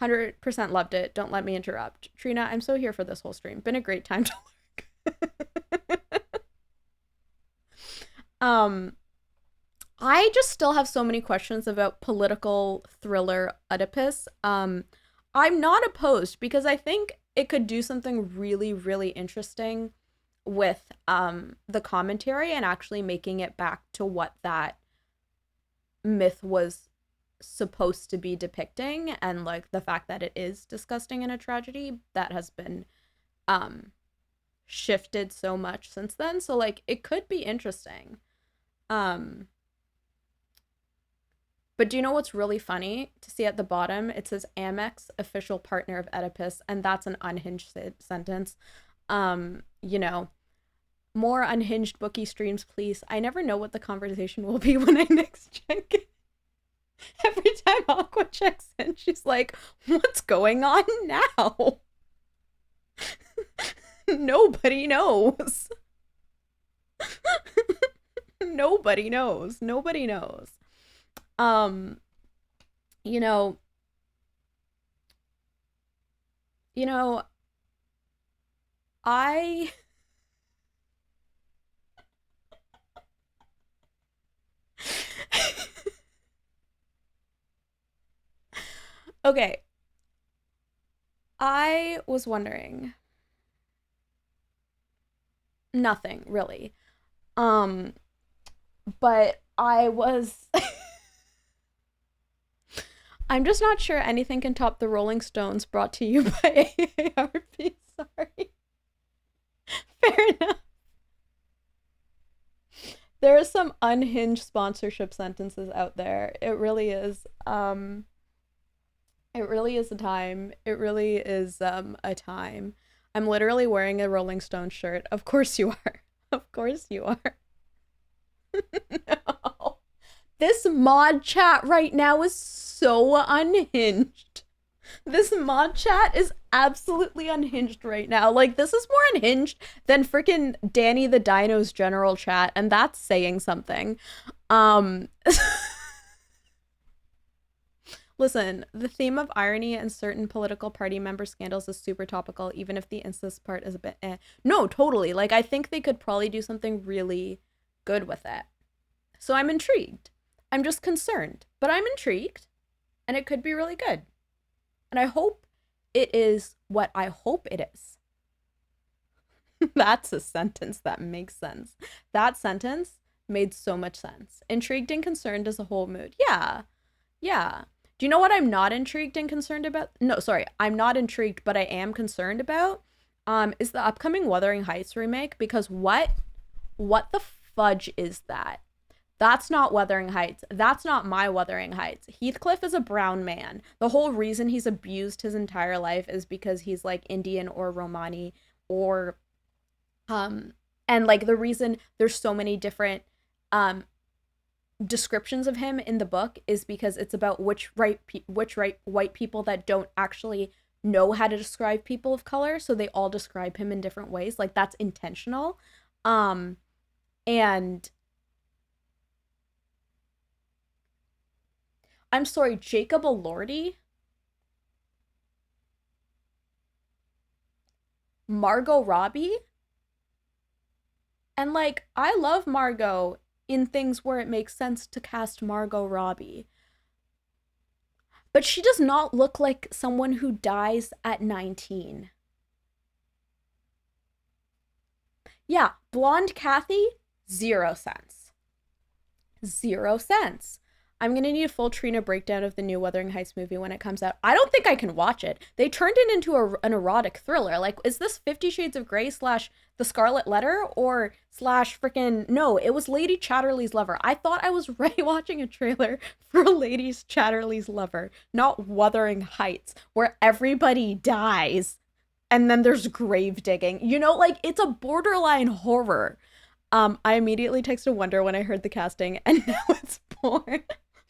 100% loved it. Don't let me interrupt. Trina, I'm so here for this whole stream. Been a great time to lurk. I just still have so many questions about political thriller Oedipus. I'm not opposed because I think it could do something really, really interesting with the commentary and actually making it back to what that myth was supposed to be depicting, and like the fact that it is disgusting and a tragedy that has been shifted so much since then. So like it could be interesting. But do you know what's really funny to see at the bottom? It says Amex, official partner of Oedipus, and that's an unhinged sentence. You know, more unhinged bookie streams, please. I never know what the conversation will be when I next check it. Every time Aqua checks in, she's like, what's going on now? Nobody knows. Nobody knows. Nobody knows. Um, you know, you know, I okay. I was wondering nothing really. Um, but I was I'm just not sure anything can top the Rolling Stones brought to you by AARP. Sorry. Fair enough. There are some unhinged sponsorship sentences out there. It really is. It really is a time. It really is a time. I'm literally wearing a Rolling Stone shirt. Of course you are. Of course you are. No. This mod chat right now is so unhinged. This mod chat is absolutely unhinged right now. Like, this is more unhinged than freaking Danny the Dino's general chat, and that's saying something. Listen, the theme of irony and certain political party member scandals is super topical, even if the incest part is a bit eh. No, totally. Like, I think they could probably do something really good with it. So I'm intrigued. I'm just concerned, but I'm intrigued, and it could be really good. And I hope it is what I hope it is. That's a sentence that makes sense. That sentence made so much sense. Intrigued and concerned is a whole mood. Yeah. Yeah. Do you know what I'm not intrigued and concerned about? No, sorry. I'm not intrigued, but I am concerned about is the upcoming Wuthering Heights remake, because what the fudge is that? That's not Wuthering Heights. That's not my Wuthering Heights. Heathcliff is a brown man. The whole reason he's abused his entire life is because he's like Indian or Romani or and like the reason there's so many different descriptions of him in the book is because it's about which white people that don't actually know how to describe people of color, so they all describe him in different ways. Like, that's intentional. And I'm sorry, Jacob Elordi? Margot Robbie? And like, I love Margot in things where it makes sense to cast Margot Robbie. But she does not look like someone who dies at 19. Yeah, blonde Kathy, 0 cents. 0 cents. I'm gonna need a full Trina breakdown of the new Wuthering Heights movie when it comes out. I don't think I can watch it. They turned it into an erotic thriller. Like, is this 50 Shades of Grey slash The Scarlet Letter or slash freaking no? It was Lady Chatterley's Lover. I thought I was watching a trailer for Lady Chatterley's Lover, not Wuthering Heights, where everybody dies and then there's grave digging. You know, like it's a borderline horror. I immediately texted Wonder when I heard the casting, and now it's born.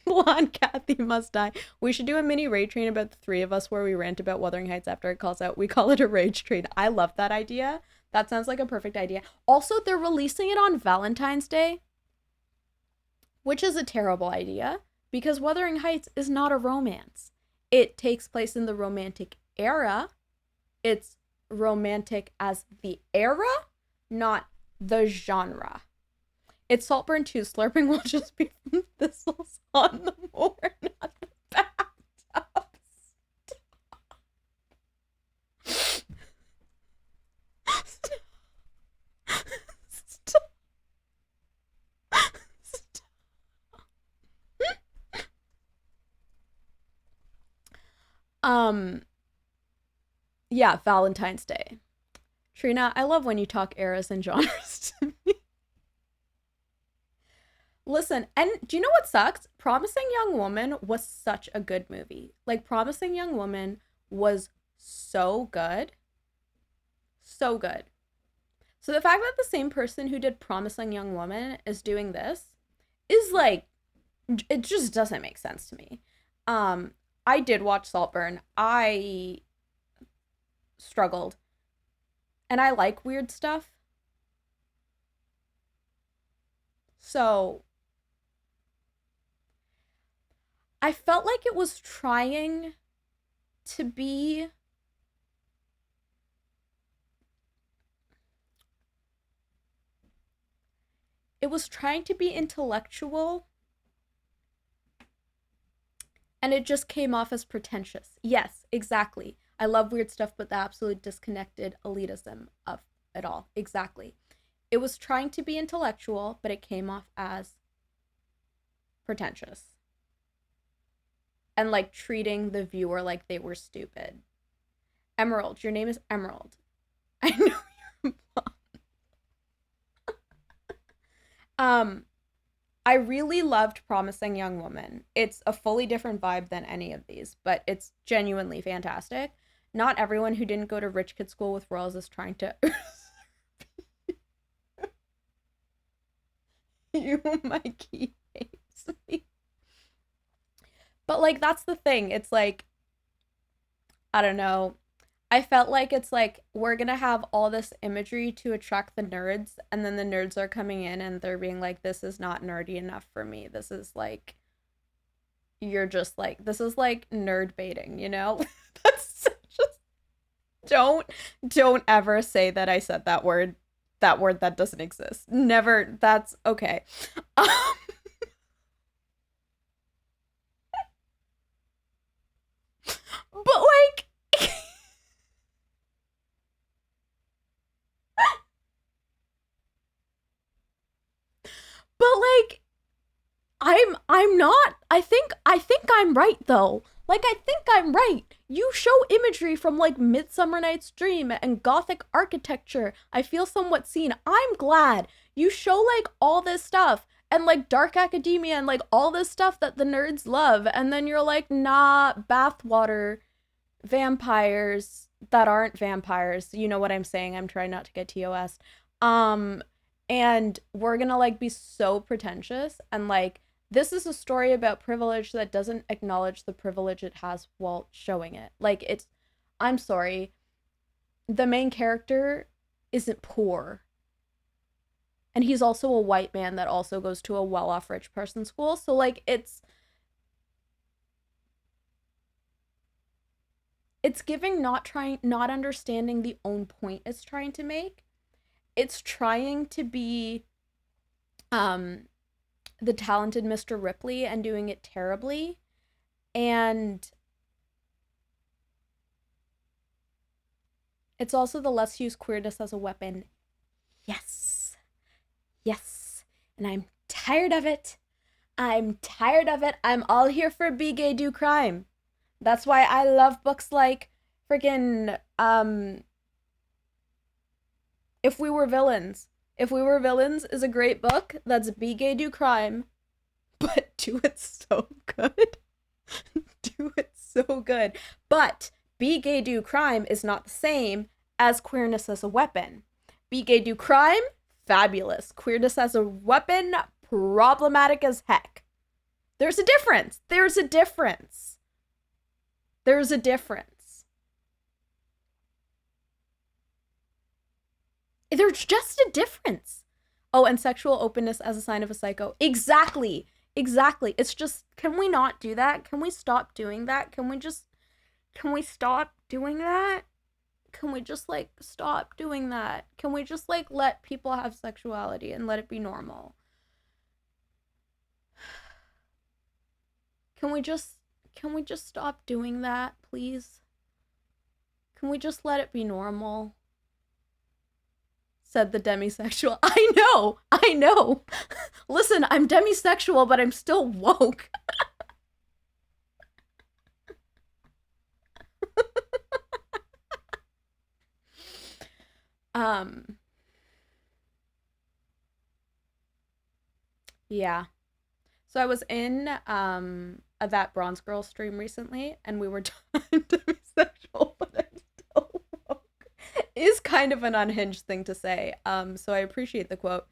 Blonde Kathy must die. We should do a mini rage train about the three of us where we rant about Wuthering Heights after it calls out. We call it a rage train. I love that idea. That sounds like a perfect idea. Also, they're releasing it on Valentine's Day, which is a terrible idea because Wuthering Heights is not a romance. It takes place in the romantic era. It's romantic as the era, not the genre. It's Saltburn 2. Slurping will just be from thistles on the moor, not the bathtub. Stop. Yeah, Valentine's Day. Trina, I love when you talk eras and genres to me. Listen, and do you know what sucks? Promising Young Woman was such a good movie. Like, Promising Young Woman was so good. So good. So the fact that the same person who did Promising Young Woman is doing this is like, it just doesn't make sense to me. I did watch Saltburn. I struggled. And I like weird stuff. So I felt like it was trying to be intellectual, and it just came off as pretentious. Yes, exactly. I love weird stuff, but the absolute disconnected elitism of it all. Exactly. It was trying to be intellectual, but it came off as pretentious. And like treating the viewer like they were stupid. Emerald, your name is Emerald. I know you're I really loved Promising Young Woman. It's a fully different vibe than any of these, but it's genuinely fantastic. Not everyone who didn't go to rich kid school with royals is trying to you, Mikey hates me. But like that's the thing. It's like I don't know. I felt like it's like we're gonna have all this imagery to attract the nerds, and then the nerds are coming in and they're being like, this is not nerdy enough for me. This is like you're just like this is like nerd baiting, you know? That's just don't ever say that I said that word. That word that doesn't exist. Never. That's okay. Um, but like but like I'm not. I think I'm right though. Like I think I'm right. You show imagery from like Midsummer Night's Dream and Gothic architecture. I feel somewhat seen. I'm glad you show like all this stuff and like dark academia and like all this stuff that the nerds love, and then you're like, nah, bathwater vampires that aren't vampires. You know what I'm saying? I'm trying not to get TOS. Um, and we're gonna like be so pretentious and like this is a story about privilege that doesn't acknowledge the privilege it has while showing it. Like it's I'm sorry, the main character isn't poor. And he's also a white man that also goes to a well-off rich person school. So like it's giving not understanding the own point it's trying to make. it's trying to be um the talented Mr. Ripley and doing it terribly. And it's also the let's use queerness as a weapon. Yes. Yes. And I'm tired of it. I'm tired of it. I'm all here for Be Gay, Do Crime. That's why I love books like freaking If We Were Villains. If We Were Villains is a great book that's Be Gay, Do Crime, but do it so good. Do it so good. But Be Gay, Do Crime is not the same as queerness as a weapon. Be Gay, Do Crime, fabulous. Queerness as a weapon, problematic as heck. There's a difference. There's a difference. There's a difference. There's just a difference. Oh, and sexual openness as a sign of a psycho. Exactly. Exactly. It's just, can we not do that? Can we stop doing that? Can we stop doing that? Can we just, like, stop doing that? Can we just, like, let people have sexuality and let it be normal? Can we just stop doing that, please? Can we just let it be normal? Said the demisexual. I know. Listen, I'm demisexual, but I'm still woke. Yeah. So I was in a That Bronze Girl stream recently, and we were demisexual, but I'm still woke. Is kind of an unhinged thing to say. So I appreciate the quote.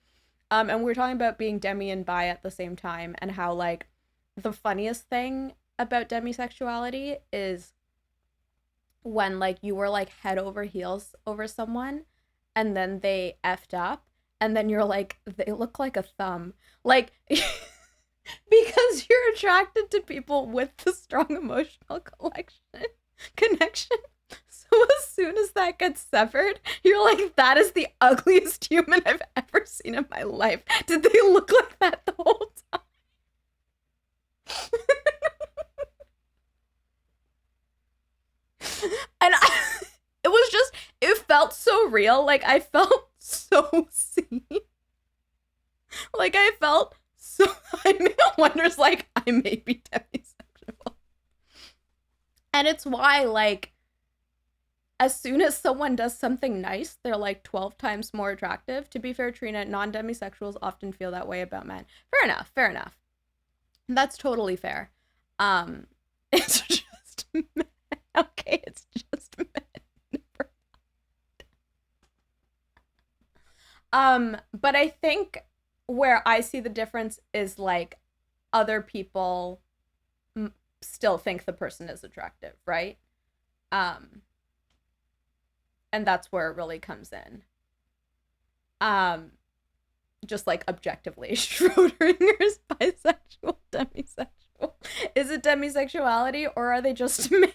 And we were talking about being demi and bi at the same time, and how, like, the funniest thing about demisexuality is when, like, you were, like, head over heels over someone, and then they effed up, and then you're like, they look like a thumb. Like, because you're attracted to people with the strong emotional connection. So as soon as that gets severed, you're like, that is the ugliest human I've ever seen in my life. Did they look like that the whole time? And it was just, it felt so real. Like, I felt so seen. Like, I felt so, I wonders, like, I may be demisexual. And it's why, like, as soon as someone does something nice, they're, like, 12 times more attractive. To be fair, Trina, non-demisexuals often feel that way about men. Fair enough. That's totally fair. It's just men. Okay, it's just men. But I think where I see the difference is, like, other people still think the person is attractive, right? And that's where it really comes in. Just, like, objectively, Schrodinger's bisexual, demisexual. Is it demisexuality, or are they just men?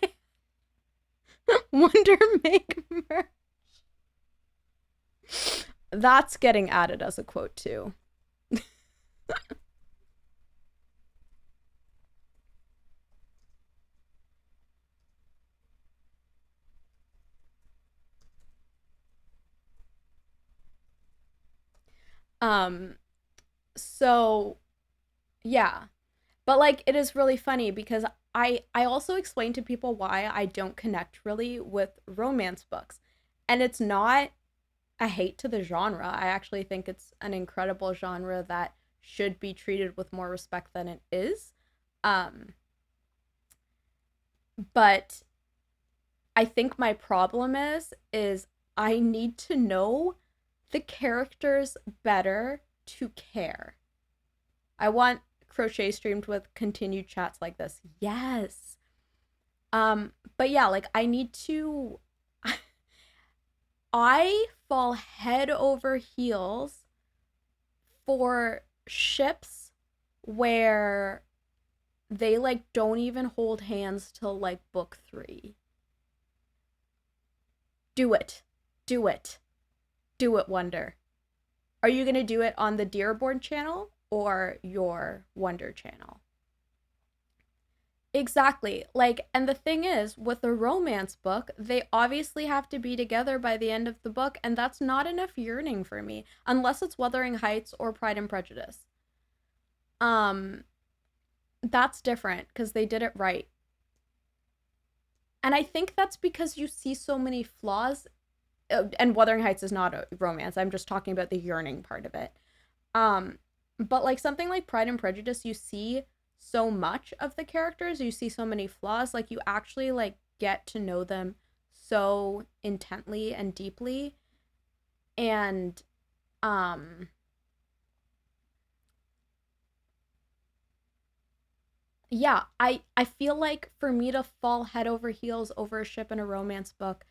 Wonder make merch. That's getting added as a quote too. So yeah. But, like, it is really funny because I also explain to people why I don't connect really with romance books. And it's not a hate to the genre. I actually think it's an incredible genre that should be treated with more respect than it is. But I think my problem is I need to know the characters better to care. I want crochet streamed with continued chats like this. Yes. But yeah, like, I need to I fall head over heels for ships where they, like, don't even hold hands till, like, book 3. Do it. Do it. Do it, Wonder. Are you going to do it on the Dearborn channel or your Wonder channel? Exactly. Like, and the thing is, with a romance book, they obviously have to be together by the end of the book, and that's not enough yearning for me, unless it's Wuthering Heights or Pride and Prejudice. Um, that's different because they did it right. And I think that's because you see so many flaws. And Wuthering Heights is not a romance. I'm just talking about the yearning part of it. Um, but like something like Pride and Prejudice, you see so much of the characters, you see so many flaws, like you actually like get to know them so intently and deeply. And um yeah, I feel like for me to fall head over heels over a ship in a romance book,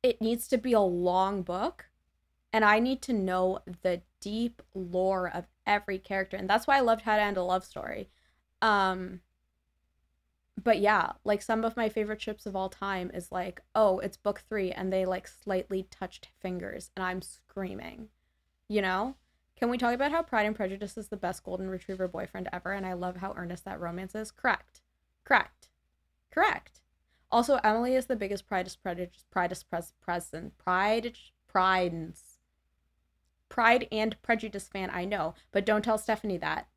it needs to be a long book, and I need to know the deep lore of every character, and that's why I loved How to End a Love Story. Um, but yeah, like some of my favorite ships of all time is like, oh, it's book 3, and they like slightly touched fingers, and I'm screaming, you know? Can we talk about how Pride and Prejudice is the best golden retriever boyfriend ever, and I love how earnest that romance is? Correct. Correct. Correct. Also, Emily is the biggest Pride and Prejudice fan I know, but don't tell Stephanie that.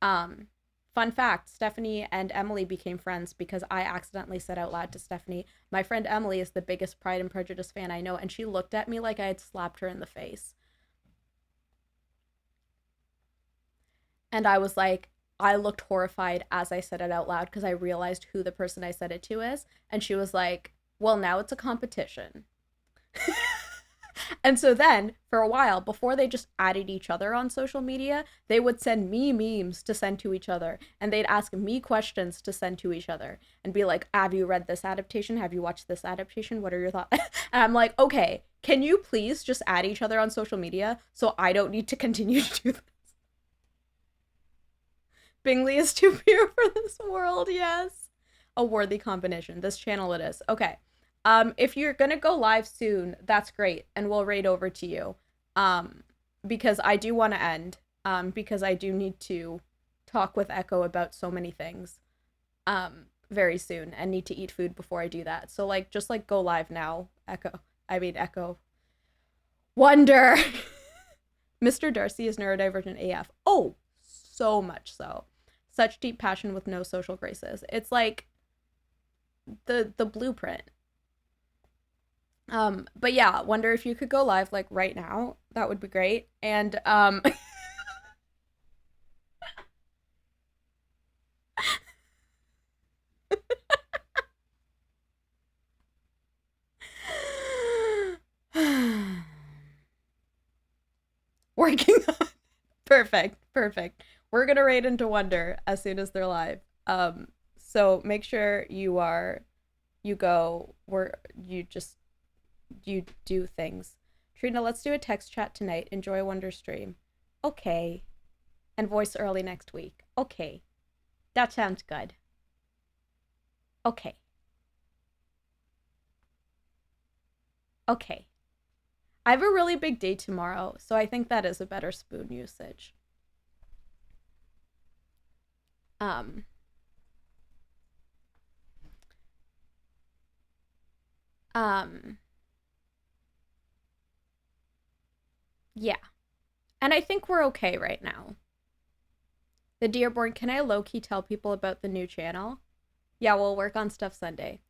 Um, Fun fact, Stephanie and Emily became friends because I accidentally said out loud to Stephanie, my friend Emily is the biggest Pride and Prejudice fan I know, and she looked at me like I had slapped her in the face. And I was like, I looked horrified as I said it out loud because I realized who the person I said it to is. And she was like, well, now it's a competition. And so then, for a while, before they just added each other on social media, they would send me memes to send to each other. And they'd ask me questions to send to each other and be like, have you read this adaptation? Have you watched this adaptation? What are your thoughts? And I'm like, okay, can you please just add each other on social media so I don't need to continue to do this? Bingley is too pure for this world, yes. A worthy combination. This channel it is. Okay. If you're gonna go live soon, that's great, and we'll raid over to you. Um, because I do want to end. Because I do need to talk with Echo about so many things. Very soon, and need to eat food before I do that. So like, just like go live now, Echo. I mean Echo. Wonder. Mr. Darcy is neurodivergent AF. Oh, so much so. Such deep passion with no social graces. It's like the blueprint. But yeah, wonder if you could go live like right now. That would be great. And working on perfect, perfect. We're gonna raid into Wonder as soon as they're live. So make sure you go where you do things. Trina, let's do a text chat tonight. Enjoy Wonder stream. Okay. And voice early next week. Okay. That sounds good. Okay. Okay. I have a really big day tomorrow, so I think that is a better spoon usage. Um um yeah. And I think we're okay right now. The Dearborn, can I low-key tell people about the new channel? Yeah, we'll work on stuff Sunday.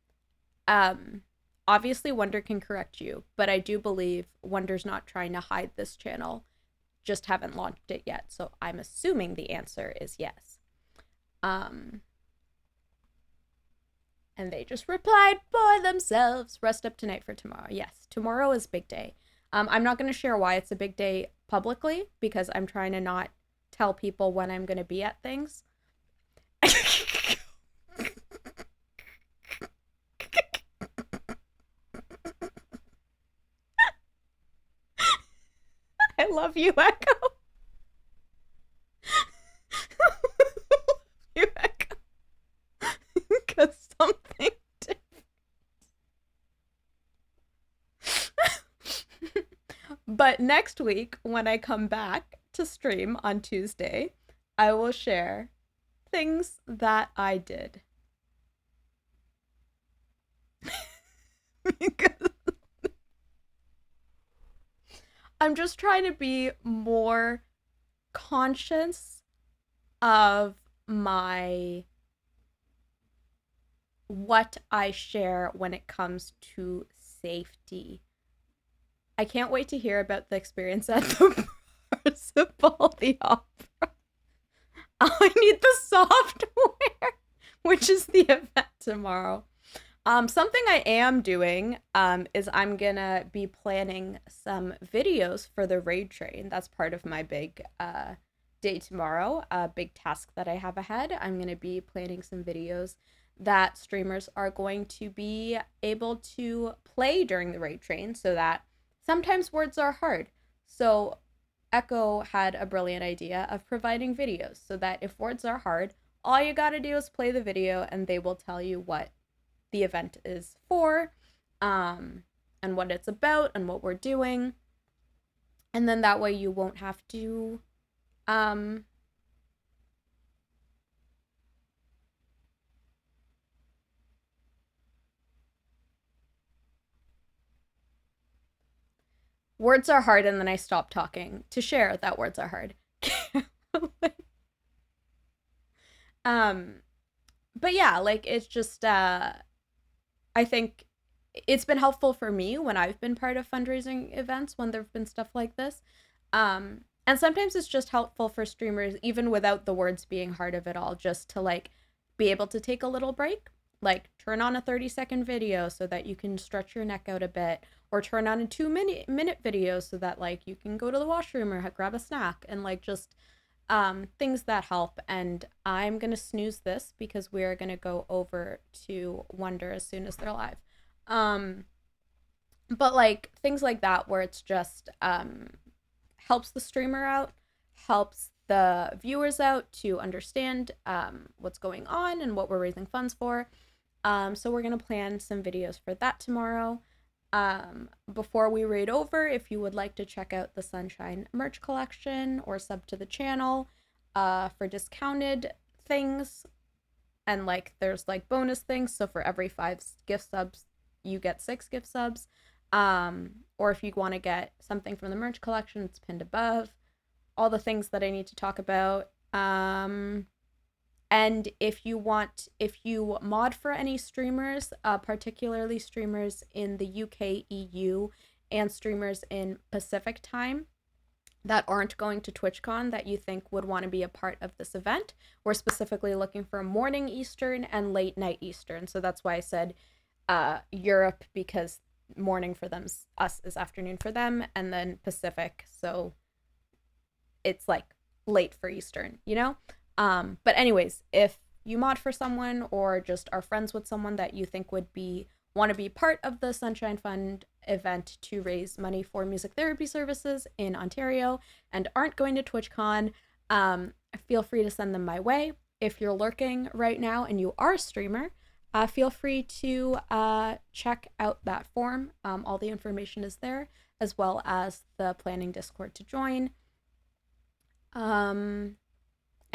Um, Obviously Wonder can correct you, but I do believe Wonder's not trying to hide this channel. Just haven't launched it yet, so I'm assuming the answer is yes. And they just replied for themselves. Rest up tonight for tomorrow. Yes, tomorrow is big day. I'm not going to share why it's a big day publicly because I'm trying to not tell people when I'm going to be at things. I love you, Echo. You, Echo. Because something different. But next week, when I come back to stream on Tuesday, I will share things that I did. Because I'm just trying to be more conscious of my what I share when it comes to safety. I can't wait to hear about the experience at the Parsifal the Opera. I need the software, which is the event tomorrow. Something I am doing is I'm gonna be planning some videos for the raid train. That's part of my big day tomorrow, a big task that I have ahead. I'm gonna be planning some videos that streamers are going to be able to play during the raid train, so that sometimes words are hard. So Echo had a brilliant idea of providing videos so that if words are hard, all you gotta do is play the video and they will tell you what the event is for, and what it's about and what we're doing. And then that way you won't have to words are hard, and then I stop talking to share that words are hard. But yeah, like it's just I think it's been helpful for me when I've been part of fundraising events when there've been stuff like this. And sometimes it's just helpful for streamers, even without the words being hard of it all, just to like be able to take a little break. Like turn on a 30-second video so that you can stretch your neck out a bit, or turn on a 2-minute video so that like you can go to the washroom or grab a snack, and like just things that help. And I'm gonna snooze this because we're gonna go over to Wonder as soon as they're live. But like things like that where it's just helps the streamer out, helps the viewers out to understand what's going on and what we're raising funds for. So we're gonna plan some videos for that tomorrow. Before we raid over, if you would like to check out the Sunshine merch collection or sub to the channel for discounted things, and like there's like bonus things, so for every 5 gift subs you get 6 gift subs, or if you want to get something from the merch collection, it's pinned above. All the things that I need to talk about. And if you mod for any streamers, particularly streamers in the UK, EU, and streamers in Pacific time that aren't going to TwitchCon that you think would want to be a part of this event, we're specifically looking for morning Eastern and late night Eastern. So that's why I said Europe, because morning for them, us is afternoon for them, and then Pacific, so it's like late for Eastern, you know? But anyways, if you mod for someone or just are friends with someone that you think would want to be part of the Sunshine Fund event to raise money for music therapy services in Ontario and aren't going to TwitchCon, feel free to send them my way. If you're lurking right now and you are a streamer, feel free to check out that form. All the information is there, as well as the planning Discord to join.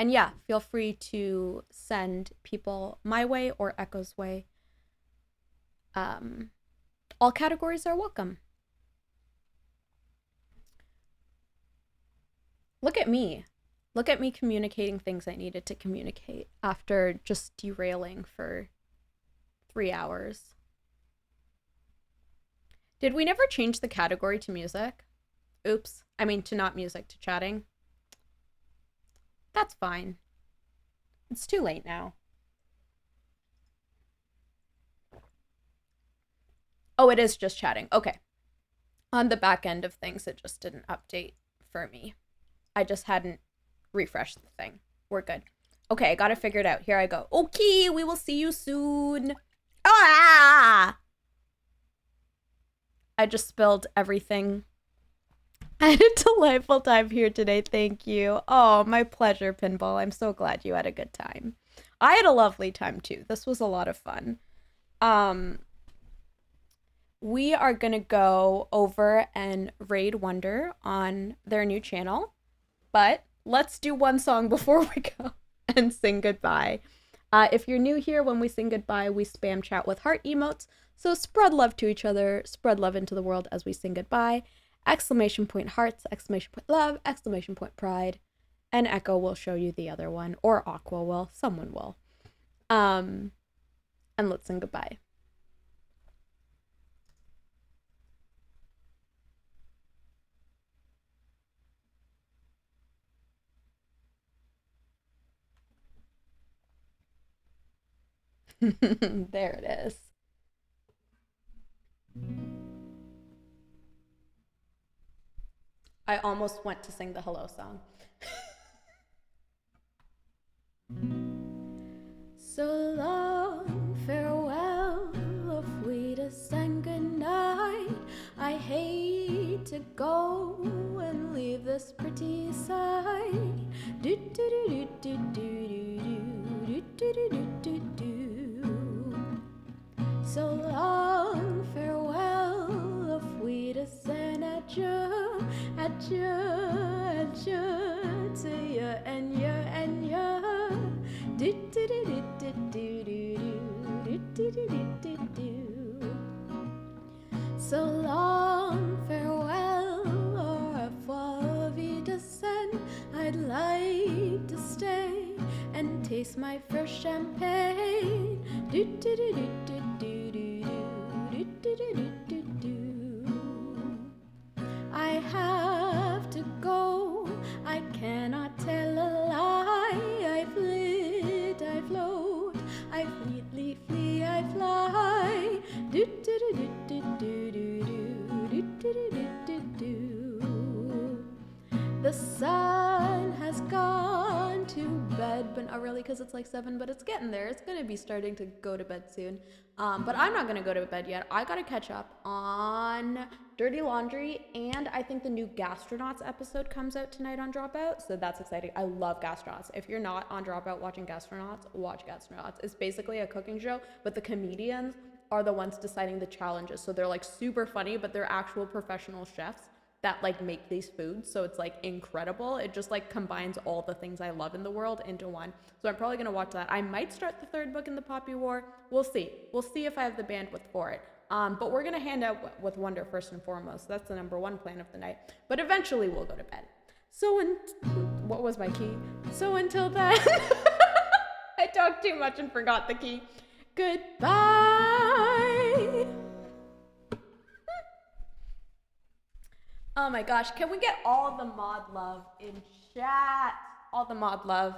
And yeah, feel free to send people my way or Echo's way. All categories are welcome. Look at me. Look at me communicating things I needed to communicate after just derailing for 3 hours. Did we never change the category to music? Oops. I mean, to not music, to chatting. That's fine. It's too late now. Oh, it is just chatting. Okay. On the back end of things, it just didn't update for me. I just hadn't refreshed the thing. We're good. Okay, I got it figured out. Here I go. Okay, we will see you soon. Ah! I just spilled everything. I had a delightful time here today. Thank you. Oh, my pleasure, Pinball. I'm so glad you had a good time. I had a lovely time too. This was a lot of fun. we are gonna go over and raid Wonder on their new channel, but let's do one song before we go and sing goodbye. If you're new here, when we sing goodbye, we spam chat with heart emotes. So spread love to each other, spread love into the world as we sing goodbye. Exclamation point hearts, exclamation point love, exclamation point pride. And Echo will show you the other one, or Aqua will, someone will. And let's sing goodbye. There it is. I almost went to sing the hello song. So long, farewell, of sweetest and goodnight. I hate to go and leave this pretty sight. Do do do do do do do do do do do. So long, farewell, of sweetest and adieu, adieu, adieu to you and you and you. Do do do do do do do do do do do do. So long, farewell, au revoir, vie de scène. I'd like to stay and taste my first champagne. Do do do do do do do do do do do do. I have to go, I cannot tell a lie. I flit, I float, I fleetly flee, I fly. Do do do do do do do do do do do do. The sun has gone to bed, but not really because it's like 7, but it's getting there. It's gonna be starting to go to bed soon. But I'm not gonna go to bed yet. I gotta catch up on Dirty Laundry, and I think the new Gastronauts episode comes out tonight on Dropout, so that's exciting. I love Gastronauts. If you're not on Dropout watching Gastronauts, watch Gastronauts. It's basically a cooking show, but the comedians are the ones deciding the challenges. So they're like super funny, but they're actual professional chefs that like make these foods, so it's like incredible. It just like combines all the things I love in the world into one. So I'm probably gonna watch that. I might start the 3rd book in the Poppy War. We'll see if I have the bandwidth for it. But we're gonna hand out with Wonder first and foremost. That's the #1 plan of the night, but eventually we'll go to bed. So what was my key? So until then, I talked too much and forgot the key. Goodbye. Oh my gosh, can we get all the mod love in chat? All the mod love.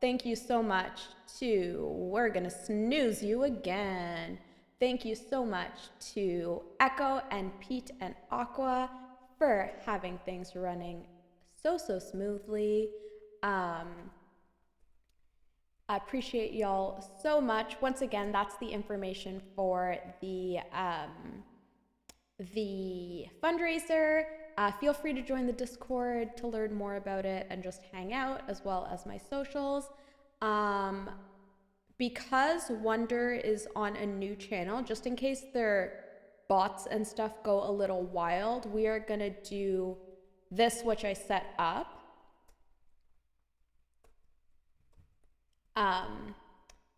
Thank you so much to We're Gonna Snooze You Again. Thank you so much to Echo and Pete and Aqua for having things running so smoothly. I appreciate y'all so much. Once again, that's the information for the fundraiser. Feel free to join the Discord to learn more about it and just hang out, as well as my socials. Because Wonder is on a new channel, just in case their bots and stuff go a little wild, we are gonna do this, which I set up.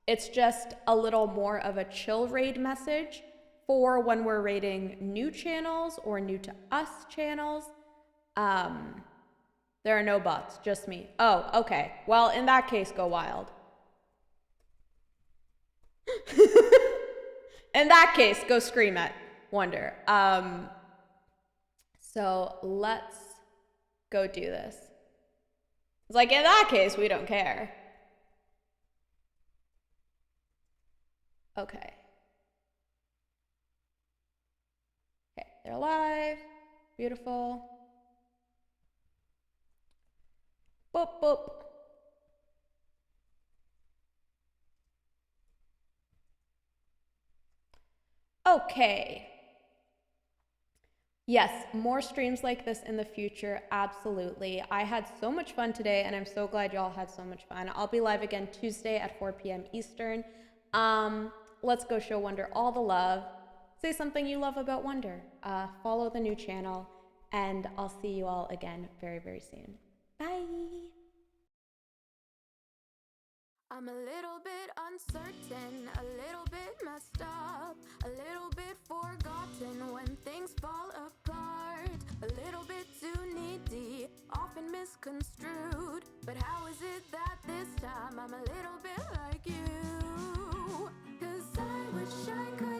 It's just a little more of a chill raid message for when we're raiding new channels or new to us channels. There are no bots, just me. Oh, okay. Well, in that case, go wild. In that case, go scream at Wonder. So let's go do this. It's like, in that case, we don't care. Okay. Okay, they're live. Beautiful. Boop, boop. Okay. Yes, more streams like this in the future, absolutely. I had so much fun today, and I'm so glad y'all had so much fun. I'll be live again Tuesday at 4 p.m. Eastern. Let's go show Wonder all the love. say something you love about Wonder. Follow the new channel, and I'll see you all again very, very soon. Bye. I'm a little bit uncertain, a little bit messed up, a little bit forgotten when things fall apart, a little bit too needy, often misconstrued. But how is it that this time I'm a little bit like you? 'Cause I wish I could